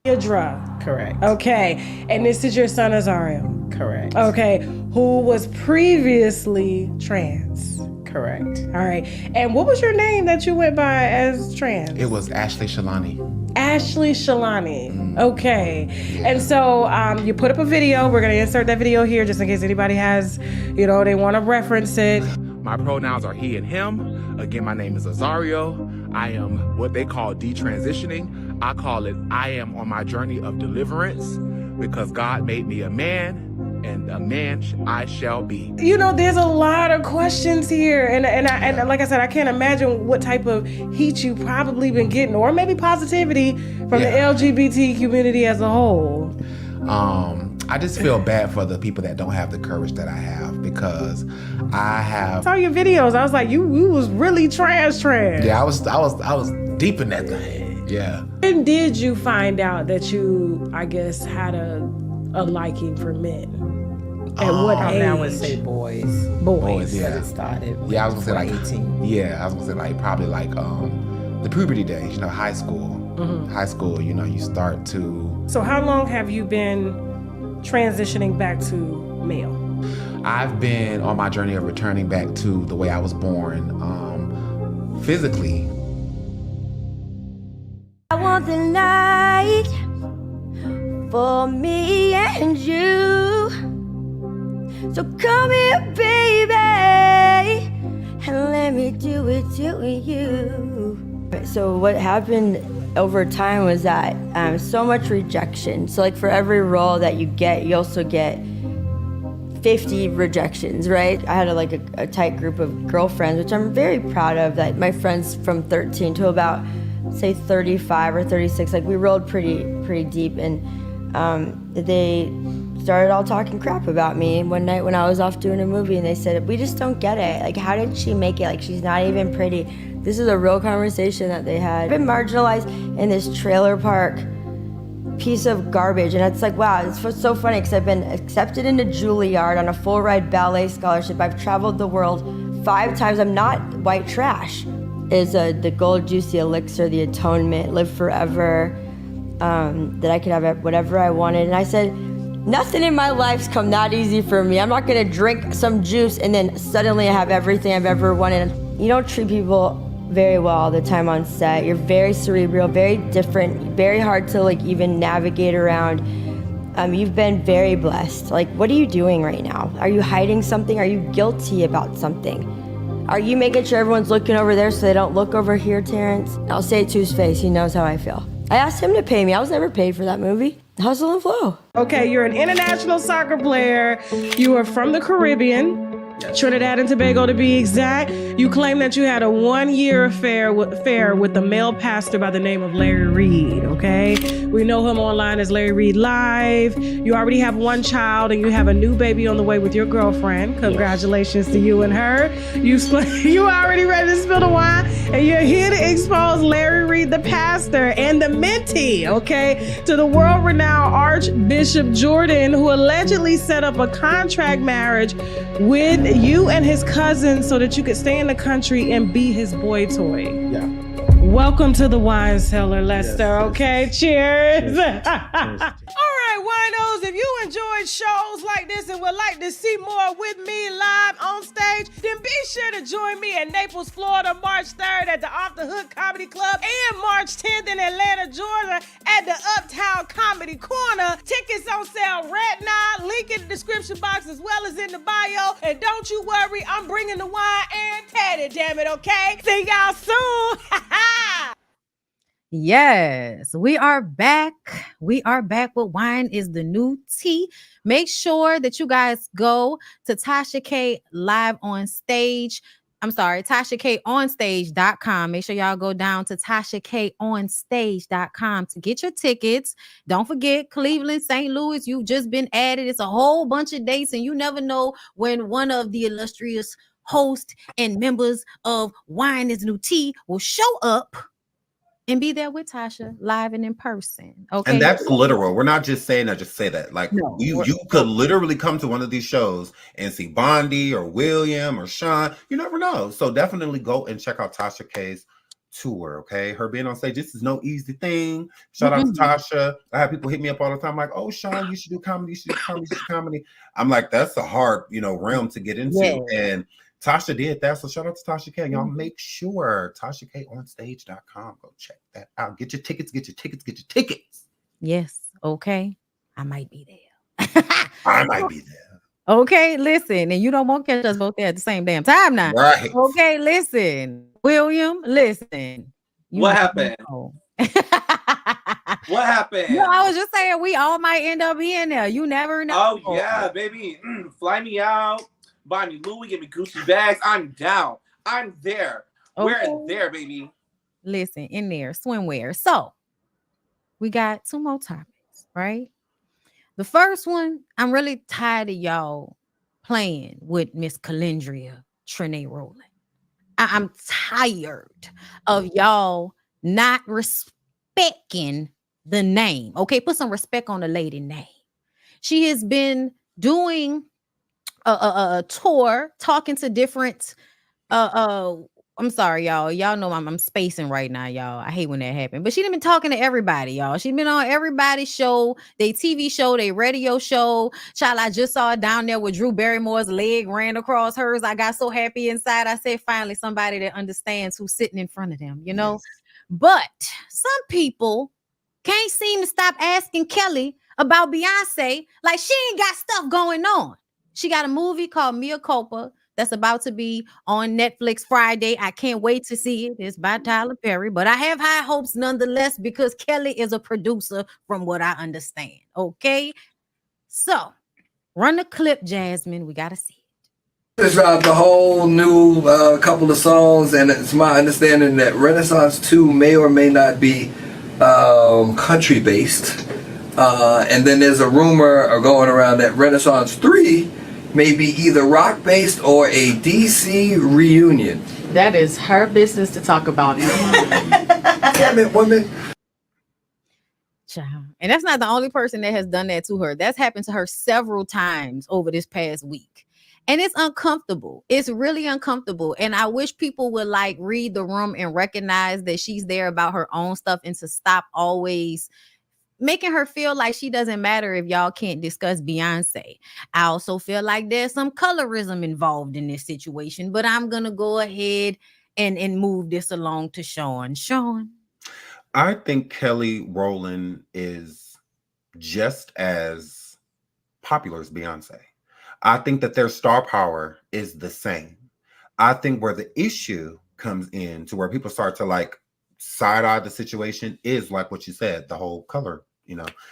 Idra. Correct. Okay. And this is your son, Azario. Correct. Okay. Who was previously trans. Correct. All right. And what was your name that you went by as trans? It was Ashley Shalani. Ashley Shalani. Okay. Yeah. And so you put up a video. We're going to insert that video here just in case anybody has, you know, they want to reference it. My pronouns are he and him. Again, my name is Azario. I am what they call detransitioning. I call it I am on my journey of deliverance, because God made me a man, and a man I shall be. You know, there's a lot of questions here, and like I said, I can't imagine what type of heat you probably been getting, or maybe positivity from the LGBT community as a whole. I just feel bad for the people that don't have the courage that I have, because I have. I saw your videos. I was like, you was really trans. Yeah, I was deep in that thing. Yeah. When did you find out that you, I guess, had a liking for men? At what age? I would say boys. Boys, yeah. It started. Yeah, I was gonna say like 18. Yeah, I was gonna say like probably like the puberty days. You know, high school. High school. You know, you start to. So how long have you been transitioning back to male? I've been on my journey of returning back to the way I was born, physically. I want the night for me and you. So come here, baby, and let me do it to you. So what happened over time was that so much rejection. So like for every role that you get, you also get 50 rejections, right? I had a tight group of girlfriends, which I'm very proud of, that my friends from 13 to about say 35 or 36, like we rolled pretty deep, and they started all talking crap about me one night when I was off doing a movie, and they said, we just don't get it. Like, how did she make it? Like, she's not even pretty. This is a real conversation that they had. I've been marginalized in this trailer park piece of garbage, and it's like, wow, it's so funny, because I've been accepted into Juilliard on a full ride ballet scholarship. I've traveled the world 5 times. I'm not white trash. Is the gold juicy elixir, the atonement, live forever, that I could have whatever I wanted. And I said, nothing in my life's come that easy for me. I'm not gonna drink some juice and then suddenly I have everything I've ever wanted. You don't treat people very well all the time on set. You're very cerebral, very different, very hard to like even navigate around. You've been very blessed. Like, what are you doing right now? Are you hiding something? Are you guilty about something? Are you making sure everyone's looking over there so they don't look over here, Terrence? I'll say it to his face. He knows how I feel. I asked him to pay me. I was never paid for that movie. Hustle and flow. Okay, you're an international soccer player. You are from the Caribbean. Trinidad and Tobago to be exact. You claim that you had a 1-year affair with the male pastor by the name of Larry Reed, okay? We know him online as Larry Reed Live. You already have 1 child and you have a new baby on the way with your girlfriend. Congratulations to you and her. You already ready to spill the wine and you're here to expose Larry Reed, the pastor, and the mentee, okay, to the world-renowned Archbishop Jordan, who allegedly set up a contract marriage with you and his cousin so that you could stay in the country and be his boy toy. Yeah. Welcome to the wine cellar, Lester. Yes, okay, cheers. Cheers. All right, winos, if you enjoyed shows like this and would like to see more with me live on stage, then be sure to join me in Naples, Florida, March 3rd at the Off the Hook Comedy Club and March 10th in Atlanta, Georgia at the Uptown Comedy Corner. Tickets on sale right now. Link in the description box as well as in the bio. And don't you worry, I'm bringing the wine and Teddy, damn it, okay? See y'all soon. Yes, we are back. We are back with Wine is the New Tea. Make sure that you guys go to Tasha K live on stage. I'm sorry, TashaKOnStage.com. Make sure y'all go down to TashaKOnStage.com to get your tickets. Don't forget Cleveland, St. Louis. You've just been added. It's a whole bunch of dates, and you never know when one of the illustrious hosts and members of Wine is New Tea will show up and be there with Tasha live and in person. Okay. And that's literal. We're not just saying that, just say that. Like No, you could literally come to one of these shows and see Bondi or William or Sean. You never know. So definitely go and check out Tasha K's tour. Okay. Her being on stage, this is no easy thing. Shout out to Tasha. I have people hit me up all the time, like, oh, Sean, you should do comedy, you should do comedy, you should do comedy. I'm like, that's a hard, realm to get into. Yeah. And Tasha did that, so shout out to Tasha K. Y'all make sure TashaKOnStage.com. Go check that out. Get your tickets. Yes. Okay. I might be there. I might be there. Okay, listen, and you don't want to catch us both there at the same damn time now. Right. Okay, listen. William, listen. What happened? What happened? No, I was just saying we all might end up being there. You never know. Oh, yeah, baby. Fly me out. Buy me Louis, give me Gucci bags. I'm down. I'm there. Okay. We're in there, baby. Listen, in there, swimwear. So we got 2 more topics, right? The first one, I'm really tired of y'all playing with Miss Calendria Trinae Rowland. I'm tired of y'all not respecting the name. Okay, put some respect on the lady name. She has been doing a tour, talking to different I'm sorry, y'all. Y'all know I'm spacing right now, y'all. I hate when that happens. But she's been talking to everybody, y'all. She's been on everybody's show, they TV show, they radio show. Child, I just saw it down there with Drew Barrymore's leg ran across hers. I got so happy inside. I said, finally, somebody that understands who's sitting in front of them, Yes. But some people can't seem to stop asking Kelly about Beyoncé. Like she ain't got stuff going on. She got a movie called Mea Culpa that's about to be on Netflix Friday. I can't wait to see it. It's by Tyler Perry, but I have high hopes nonetheless because Kelly is a producer from what I understand. Okay. So run the clip, Jasmine. We got to see it. Just dropped a whole new couple of songs, and it's my understanding that Renaissance 2 may or may not be country based. And then there's a rumor going around that Renaissance 3 may be either rock-based or a DC reunion. That is her business to talk about. Damn it, woman. Child. And that's not the only person that has done that to her. That's happened to her several times over this past week. And it's uncomfortable. It's really uncomfortable. And I wish people would like read the room and recognize that she's there about her own stuff and to stop always making her feel like she doesn't matter if y'all can't discuss Beyonce. I also feel like there's some colorism involved in this situation, but I'm going to go ahead and move this along to Sean. Sean? I think Kelly Rowland is just as popular as Beyonce. I think that their star power is the same. I think where the issue comes in to where people start to like side-eye the situation is like what you said, the whole color,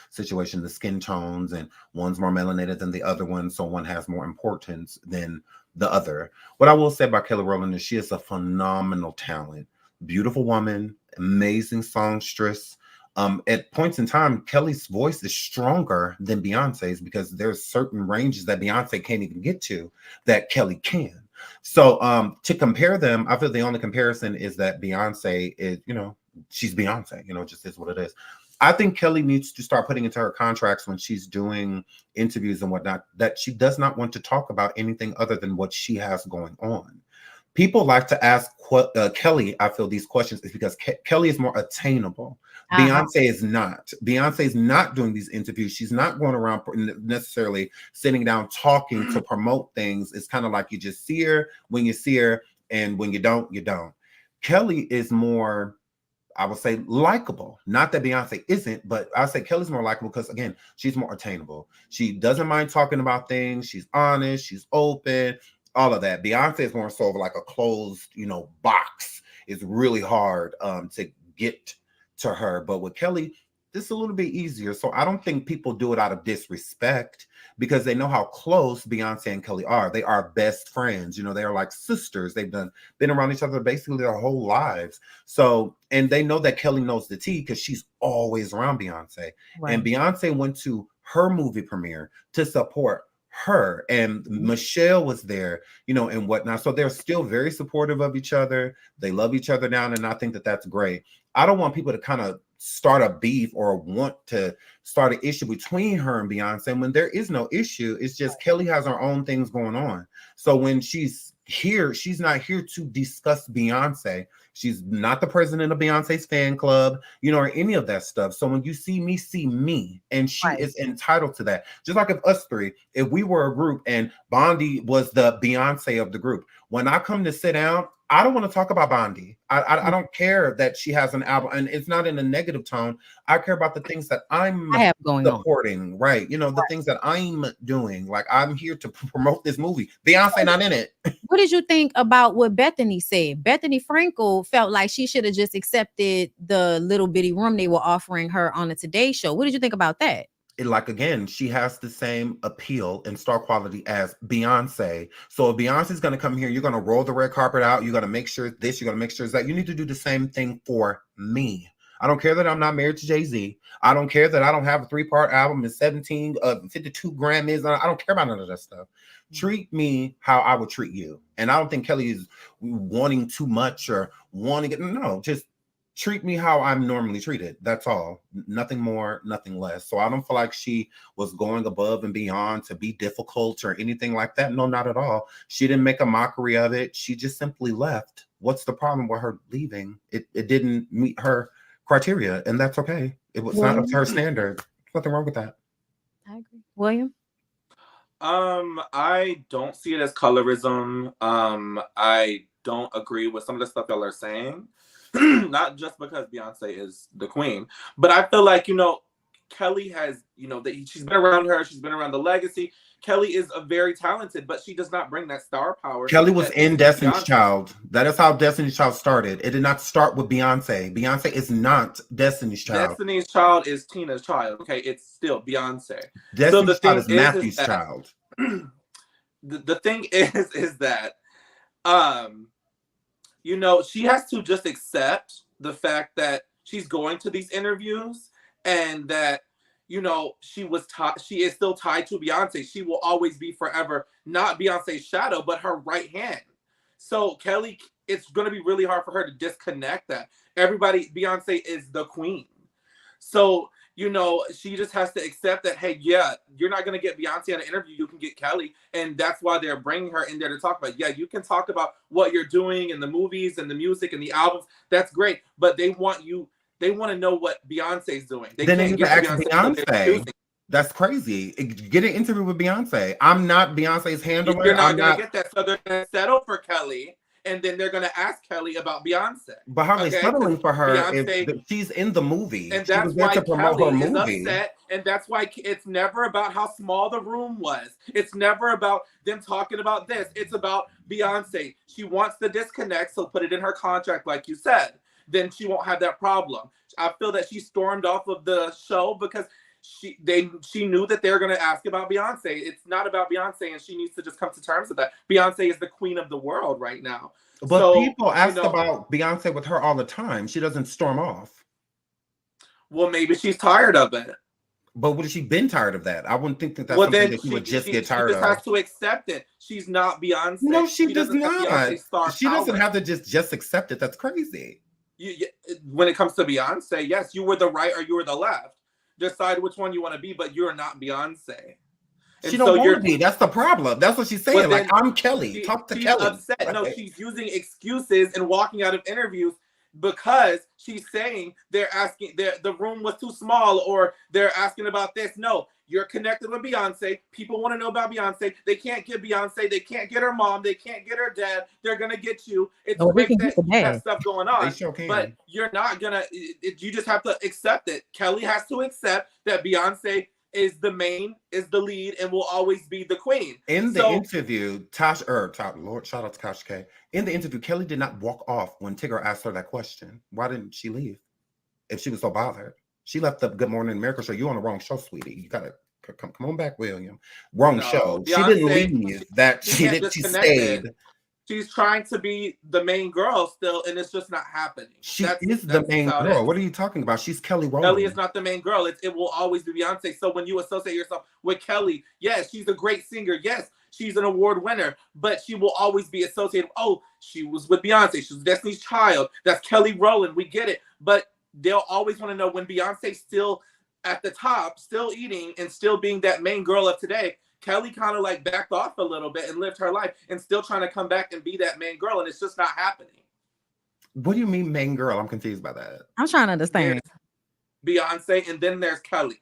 situation, the skin tones, and one's more melanated than the other one, so one has more importance than the other. What I will say about Kelly Rowland is she is a phenomenal talent, beautiful woman, amazing songstress. At points in time, Kelly's voice is stronger than Beyonce's because there's certain ranges that Beyonce can't even get to that Kelly can. So to compare them, I feel the only comparison is that Beyonce is, she's Beyonce, just is what it is. I think Kelly needs to start putting into her contracts when she's doing interviews and whatnot that she does not want to talk about anything other than what she has going on. People like to ask Kelly, I feel, these questions is because Kelly is more attainable. Beyonce is not. Beyonce is not doing these interviews. She's not going around necessarily sitting down talking to promote things. It's kind of like you just see her when you see her, and when you don't, you don't. Kelly is more, I would say, likable. Not that Beyonce isn't, but I say Kelly's more likable because, again, she's more attainable. She doesn't mind talking about things. She's honest. She's open. All of that. Beyonce is more so of like a closed, box. It's really hard to get to her. But with Kelly, this is a little bit easier. So I don't think people do it out of disrespect because they know how close Beyonce and Kelly are. They are best friends. They are like sisters. They've been around each other basically their whole lives. So, and they know that Kelly knows the tea because she's always around Beyonce. Right. And Beyonce went to her movie premiere to support her, and Michelle was there, and whatnot. So they're still very supportive of each other. They love each other now, and I think that that's great. I don't want people to kind of start a beef or want to start an issue between her and Beyonce when there is no issue. It's just Kelly has her own things going on. So when she's here, she's not here to discuss Beyonce. She's not the president of Beyonce's fan club, or any of that stuff. So when you see me, and she is entitled to that. Just like if we were a group and Bondi was the Beyonce of the group, when I come to sit down, I don't want to talk about Bondi. I don't care that she has an album, and it's not in a negative tone. I care about the things that I have going supporting, on. Right? The things that I'm doing. Like, I'm here to promote this movie. Beyonce not in it. What did you think about what Bethany said? Bethany Frankel felt like she should have just accepted the little bitty room they were offering her on the Today Show. What did you think about that? Like, again, she has the same appeal and star quality as Beyonce. So if Beyonce's going to come here, you're going to roll the red carpet out. You're going to make sure this, you're going to make sure that. You need to do the same thing for me. I don't care that I'm not married to Jay-Z. I don't care that I don't have a 3-part album and 52 Grammys. I don't care about none of that stuff. Treat me how I would treat you. And I don't think Kelly is wanting too much or wanting it. No, just treat me how I'm normally treated. That's all. Nothing more, nothing less. So I don't feel like she was going above and beyond to be difficult or anything like that. No, not at all. She didn't make a mockery of it. She just simply left. What's the problem with her leaving? It didn't meet her criteria, and that's okay. It was not up to her standard. There's nothing wrong with that. I agree. William? I don't see it as colorism. I don't agree with some of the stuff y'all are saying. Not just because Beyonce is the queen, but I feel like, Kelly has, she's been around her. She's been around the legacy. Kelly is a very talented, but she does not bring that star power. Kelly was in Destiny's Child. That is how Destiny's Child started. It did not start with Beyonce. Beyonce is not Destiny's Child. Destiny's Child is Tina's child. Okay, it's still Beyonce. Destiny's Child is Matthew's child. The thing is that, she has to just accept the fact that she's going to these interviews and that, she is still tied to Beyonce. She will always be forever, not Beyonce's shadow, but her right hand. So Kelly, it's going to be really hard for her to disconnect that. Beyonce is the queen. So, she just has to accept that, hey, yeah, you're not going to get Beyonce in an interview. You can get Kelly. And that's why they're bringing her in there to talk about, yeah, you can talk about what you're doing in the movies and the music and the albums. That's great. But they want to know what Beyonce's doing. They need to ask Beyonce. That's crazy. Get an interview with Beyonce. I'm not Beyonce's handler. You're not going to get that. So they're going to settle for Kelly. and then they're gonna ask Kelly about Beyonce. But Harley, Okay? settling for her Beyonce, is she's in the movie. and She was that's there why to promote her Kelly is movie. upset, and that's why it's never about how small the room was. It's never about them talking about this. It's about Beyonce. She wants the disconnect, so put it in her contract, like you said. Then she won't have that problem. I feel that she stormed off of the show because she knew that they were going to ask about Beyonce. It's not about Beyonce, and she needs to just come to terms with that. Beyonce is the queen of the world right now. But so, people ask about Beyonce with her all the time. She doesn't storm off. Well, maybe she's tired of it. But would she been tired of that? I wouldn't think that that's something that she would just get tired of. She just has to accept it. She's not Beyonce. No, she does not. She doesn't have to just accept it. That's crazy. When it comes to Beyonce, yes, you were the right or you were the left. Decide which one you want to be, but you're not Beyonce. And she don't want to be. That's the problem. That's what she's saying. Like, I'm Kelly. Talk to Kelly. Upset. Right? No, she's using excuses and walking out of interviews because she's saying they're asking the room was too small or they're asking about this. No, you're connected with Beyonce. People want to know about Beyonce. They can't get Beyonce. They can't get her mom. They can't get her dad. They're gonna get you. It's great that you have stuff going on. They sure can. But you're not gonna. You just have to accept it. Kelly has to accept that Beyonce is the lead, and will always be the queen. In the interview, Lord, shout out to Tasha K. In the interview, Kelly did not walk off when Tigger asked her that question. Why didn't she leave? If she was so bothered, she left the Good Morning America show. You on the wrong show, sweetie. You gotta come on back, William. Wrong show. Beyonce, she didn't leave. She stayed. She's trying to be the main girl still, and it's just not happening. She is the main girl. What are you talking about? She's Kelly Rowland. Kelly is not the main girl. It will always be Beyonce. So when you associate yourself with Kelly, yes, she's a great singer. Yes, she's an award winner, but she will always be associated. Oh, she was with Beyonce. She was Destiny's Child. That's Kelly Rowland. We get it. But they'll always want to know when Beyonce's still at the top, still eating, and still being that main girl of today. Kelly kind of like backed off a little bit and lived her life and still trying to come back and be that main girl. And it's just not happening. What do you mean main girl? I'm confused by that. I'm trying to understand. There's Beyonce and then there's Kelly.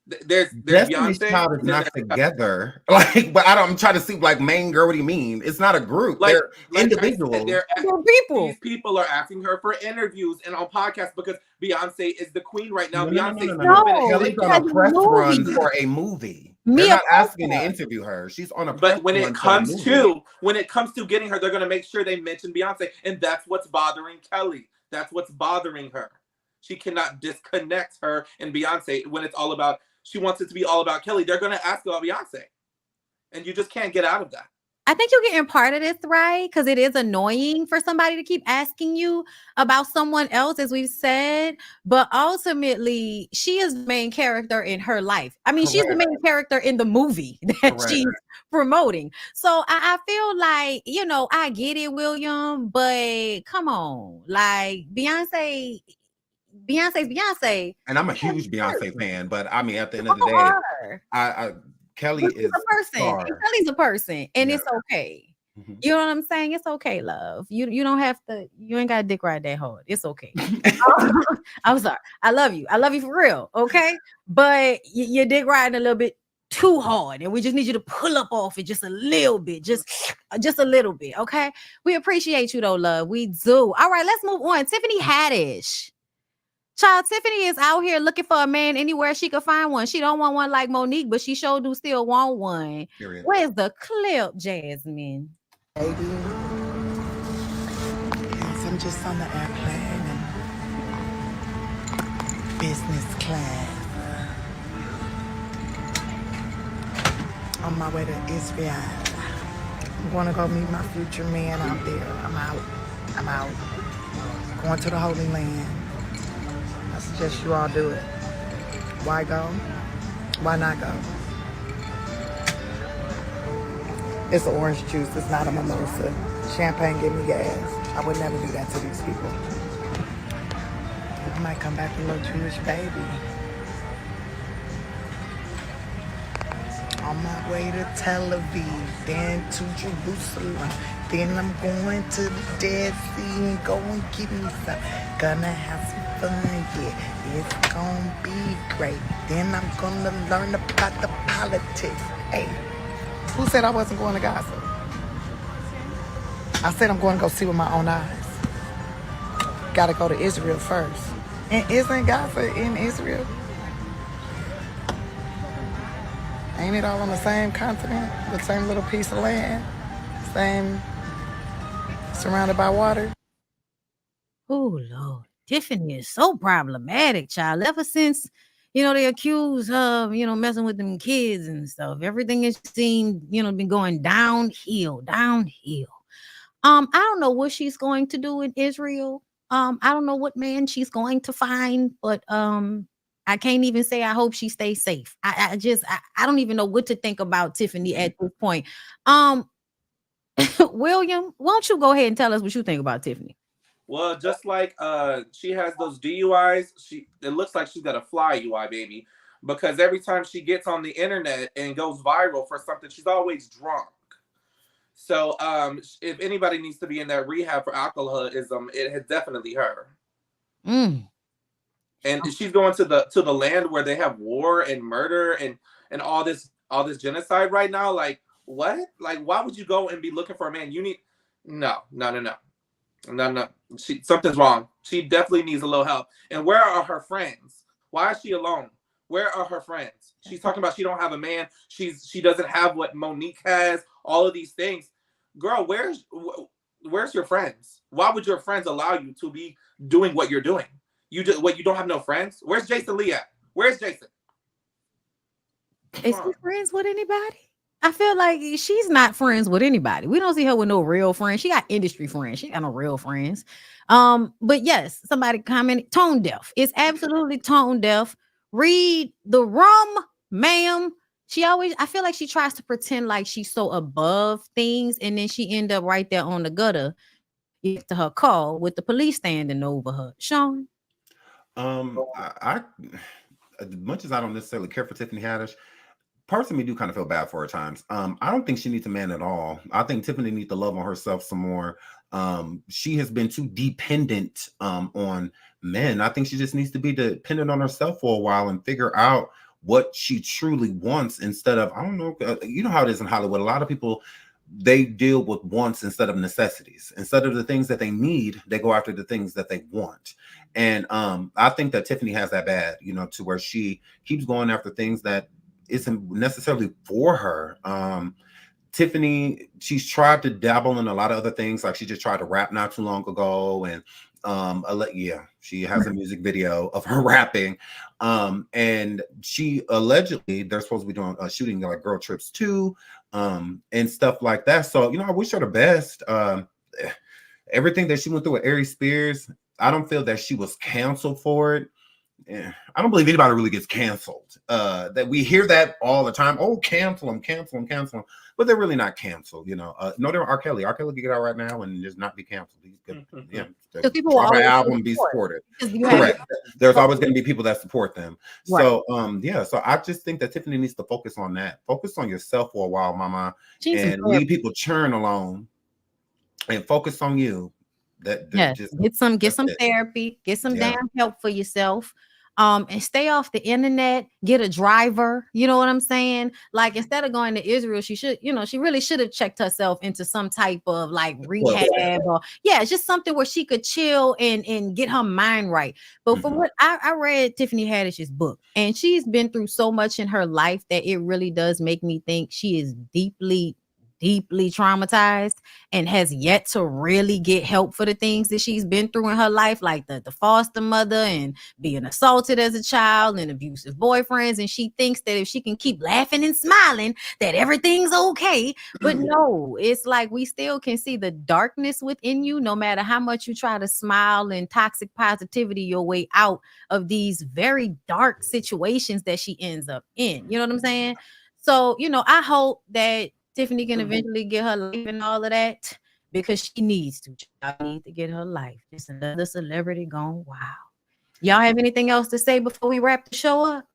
There's Destiny's Beyonce. Child is not together. Like, but I'm trying to see like main girl. What do you mean? It's not a group. They're individuals. They're people. These people are asking her for interviews and on podcasts because Beyonce is the queen right now. No. Beyonce's on a press run for a movie. They're not asking to interview her. She's on a press But when it comes to getting her, they're going to make sure they mention Beyonce, and that's what's bothering Kelly. That's what's bothering her. She cannot disconnect her and Beyonce when it's all about. She wants it to be all about Kelly. They're going to ask about Beyonce, and you just can't get out of that. I think you're getting part of this right because it is annoying for somebody to keep asking you about someone else, as we've said. But ultimately, she is the main character in her life. I mean, she's the main character in the movie that she's promoting. So I feel like, I get it, William, but come on, like Beyonce's Beyonce. And I'm a huge Beyonce fan, but I mean, at the end of the day, Kelly is a person. Kelly's a person, and it's okay. Mm-hmm. You know what I'm saying? It's okay, love. You don't have to. You ain't got to dick ride that hard. It's okay. I'm sorry. I love you. I love you for real. Okay, but you're dick riding a little bit too hard, and we just need you to pull up off it just a little bit, just a little bit. Okay. We appreciate you though, love. We do. All right, let's move on. Tiffany Haddish. Child, Tiffany is out here looking for a man anywhere she could find one. She don't want one like Monique, but she sure do still want one. Period. Where's the clip, Jasmine? Baby, yes, I'm just on the airplane and business class. On my way to Israel. I'm gonna go meet my future man out there. I'm out. Going to the Holy Land. I suggest you all do it. Why go? Why not go? It's an orange juice. It's not a mimosa. Champagne give me gas. I would never do that to these people. I might come back a little Jewish baby. On my way to Tel Aviv, then to Jerusalem. Then I'm going to the Dead Sea and go and get me some. Gonna have some fun, yeah. It's gonna be great. Then I'm gonna learn about the politics. Hey, who said I wasn't going to Gaza? I said I'm going to go see with my own eyes. Got to go to Israel first. And isn't God in Israel? Ain't it all on the same continent? The same little piece of land? Same, surrounded by water? Oh, Lord. Tiffany is so problematic, child. Ever since, they accused her of, messing with them kids and stuff. Everything has seemed, been going downhill. I don't know what she's going to do in Israel. I don't know what man she's going to find, but I can't even say I hope she stays safe. I don't even know what to think about Tiffany at this point. William, won't you go ahead and tell us what you think about Tiffany? Well, just like she has those DUIs, it looks like she's got a fly UI, baby. Because every time she gets on the internet and goes viral for something, she's always drunk. So if anybody needs to be in that rehab for alcoholism, it is definitely her. And she's going to the land where they have war and murder and all this genocide right now. Like, what? Like, why would you go and be looking for a man? You need no. Something's wrong. She definitely needs a little help. And where are her friends? Why is she alone? Where are her friends? She's talking about she don't have a man. She doesn't have what Monique has. All of these things. Girl, where's your friends? Why would your friends allow you to be doing what you're doing? You don't have no friends? Where's Jason Lee at? Where's Jason? Is she friends with anybody? I feel like she's not friends with anybody. We don't see her with no real friends. She got industry friends. She got no real friends. But yes, somebody commented, tone deaf. It's absolutely tone deaf. Read the room, ma'am. I feel like she tries to pretend like she's so above things, and then she end up right there on the gutter to her call with the police standing over her. Sean? I as much as I don't necessarily care for Tiffany Haddish, parts of me do kind of feel bad for her at times. I don't think she needs a man at all. I think Tiffany needs to love on herself some more. She has been too dependent on men. I think she just needs to be dependent on herself for a while and figure out what she truly wants instead of, I don't know, you know how it is in Hollywood. A lot of people, they deal with wants instead of necessities. Instead of the things that they need, they go after the things that they want. And I think that Tiffany has that bad, to where she keeps going after things that isn't necessarily for her. Tiffany, she's tried to dabble in a lot of other things. Like she just tried to rap not too long ago. And she has a music video of her rapping. And she allegedly, they're supposed to be doing shooting like Girl Trips 2 and stuff like that. So, I wish her the best. Everything that she went through with Ari Spears, I don't feel that she was canceled for it. I don't believe anybody really gets canceled. That we hear that all the time. Oh, cancel them. But they're really not canceled, No, they're R. Kelly. R. Kelly can get out right now and just not be canceled. He's good. Yeah. People will always album be supported. Correct. There's always going to be people that support them. Right. So so I just think that Tiffany needs to focus on that. Focus on yourself for a while, mama. And leave people churn alone and focus on you. Get some therapy, get some damn help for yourself. And stay off the internet, get a driver. You know what I'm saying? Like, instead of going to Israel, she should, she really should have checked herself into some type of like rehab or just something where she could chill and get her mind right. But from what I read Tiffany Haddish's book, and she's been through so much in her life that it really does make me think she is deeply traumatized and has yet to really get help for the things that she's been through in her life, like the foster mother and being assaulted as a child and abusive boyfriends. And she thinks that if she can keep laughing and smiling, that everything's okay. But no, it's like we still can see the darkness within you, no matter how much you try to smile and toxic positivity your way out of these very dark situations that she ends up in. You know what I'm saying? So, I hope that Tiffany can eventually get her life and all of that, because she needs to. I need to get her life. It's another celebrity gone wild. Y'all have anything else to say before we wrap the show up?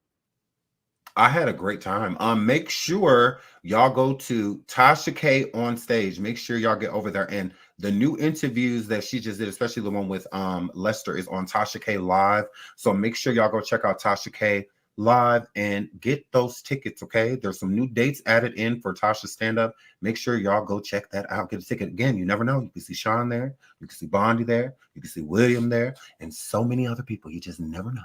I had a great time. Make sure y'all go to Tasha K on stage. Make sure y'all get over there. And the new interviews that she just did, especially the one with Lester, is on Tasha K Live. So make sure y'all go check out Tasha K Live and get those tickets, okay? There's some new dates added in for Tasha's stand-up. Make sure y'all go check that out. Get a ticket. Again, you never know. You can see Sean there. You can see Bondi there. You can see William there. And so many other people. You just never know.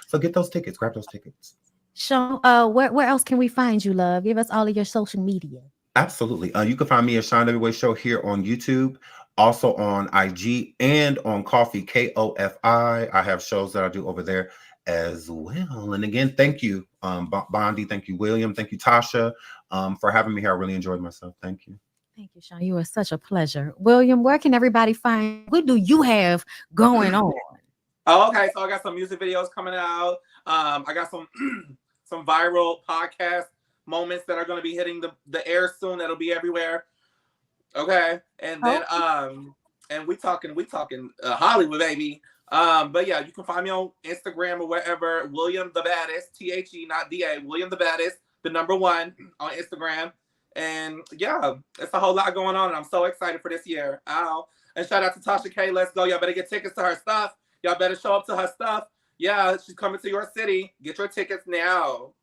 So get those tickets. Grab those tickets. Sean, where else can we find you, love? Give us all of your social media. Absolutely. You can find me at Sean Everyway Show here on YouTube, also on IG and on Coffee, KOFI. I have shows that I do over there as well. And again, thank you, Bondi. Thank you, William. Thank you, Tasha, for having me here. I really enjoyed myself. Thank you. Thank you, Sean. You are such a pleasure. William, where can everybody find? What do you have going on? Oh, okay, so I got some music videos coming out. I got some some viral podcast moments that are going to be hitting the air soon. That'll be everywhere. Okay, and then and we talking Hollywood, baby. But yeah, you can find me on Instagram or wherever. William the Baddest, THE, not DA. William the Baddest, the #1 on Instagram. And yeah, it's a whole lot going on, and I'm so excited for this year. Ow! And shout out to Tasha K. Let's go. Y'all better get tickets to her stuff. Y'all better show up to her stuff. Yeah, she's coming to your city. Get your tickets now.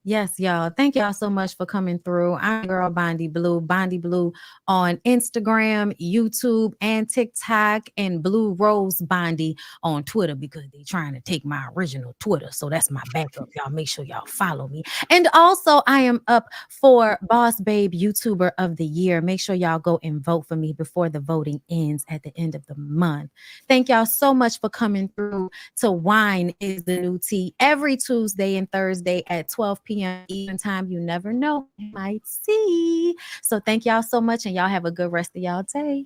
Yes, y'all. Thank y'all so much for coming through. I'm your girl Bondi Blue on Instagram, YouTube, and TikTok, and Blue Rose Bondi on Twitter because they trying to take my original Twitter. So that's my backup. Y'all make sure y'all follow me. And also, I am up for Boss Babe YouTuber of the Year. Make sure y'all go and vote for me before the voting ends at the end of the month. Thank y'all so much for coming through to Wine is the New Tea every Tuesday and Thursday at 12 p.m. Even time. You never know, you might see. So thank y'all so much, and y'all have a good rest of y'all day.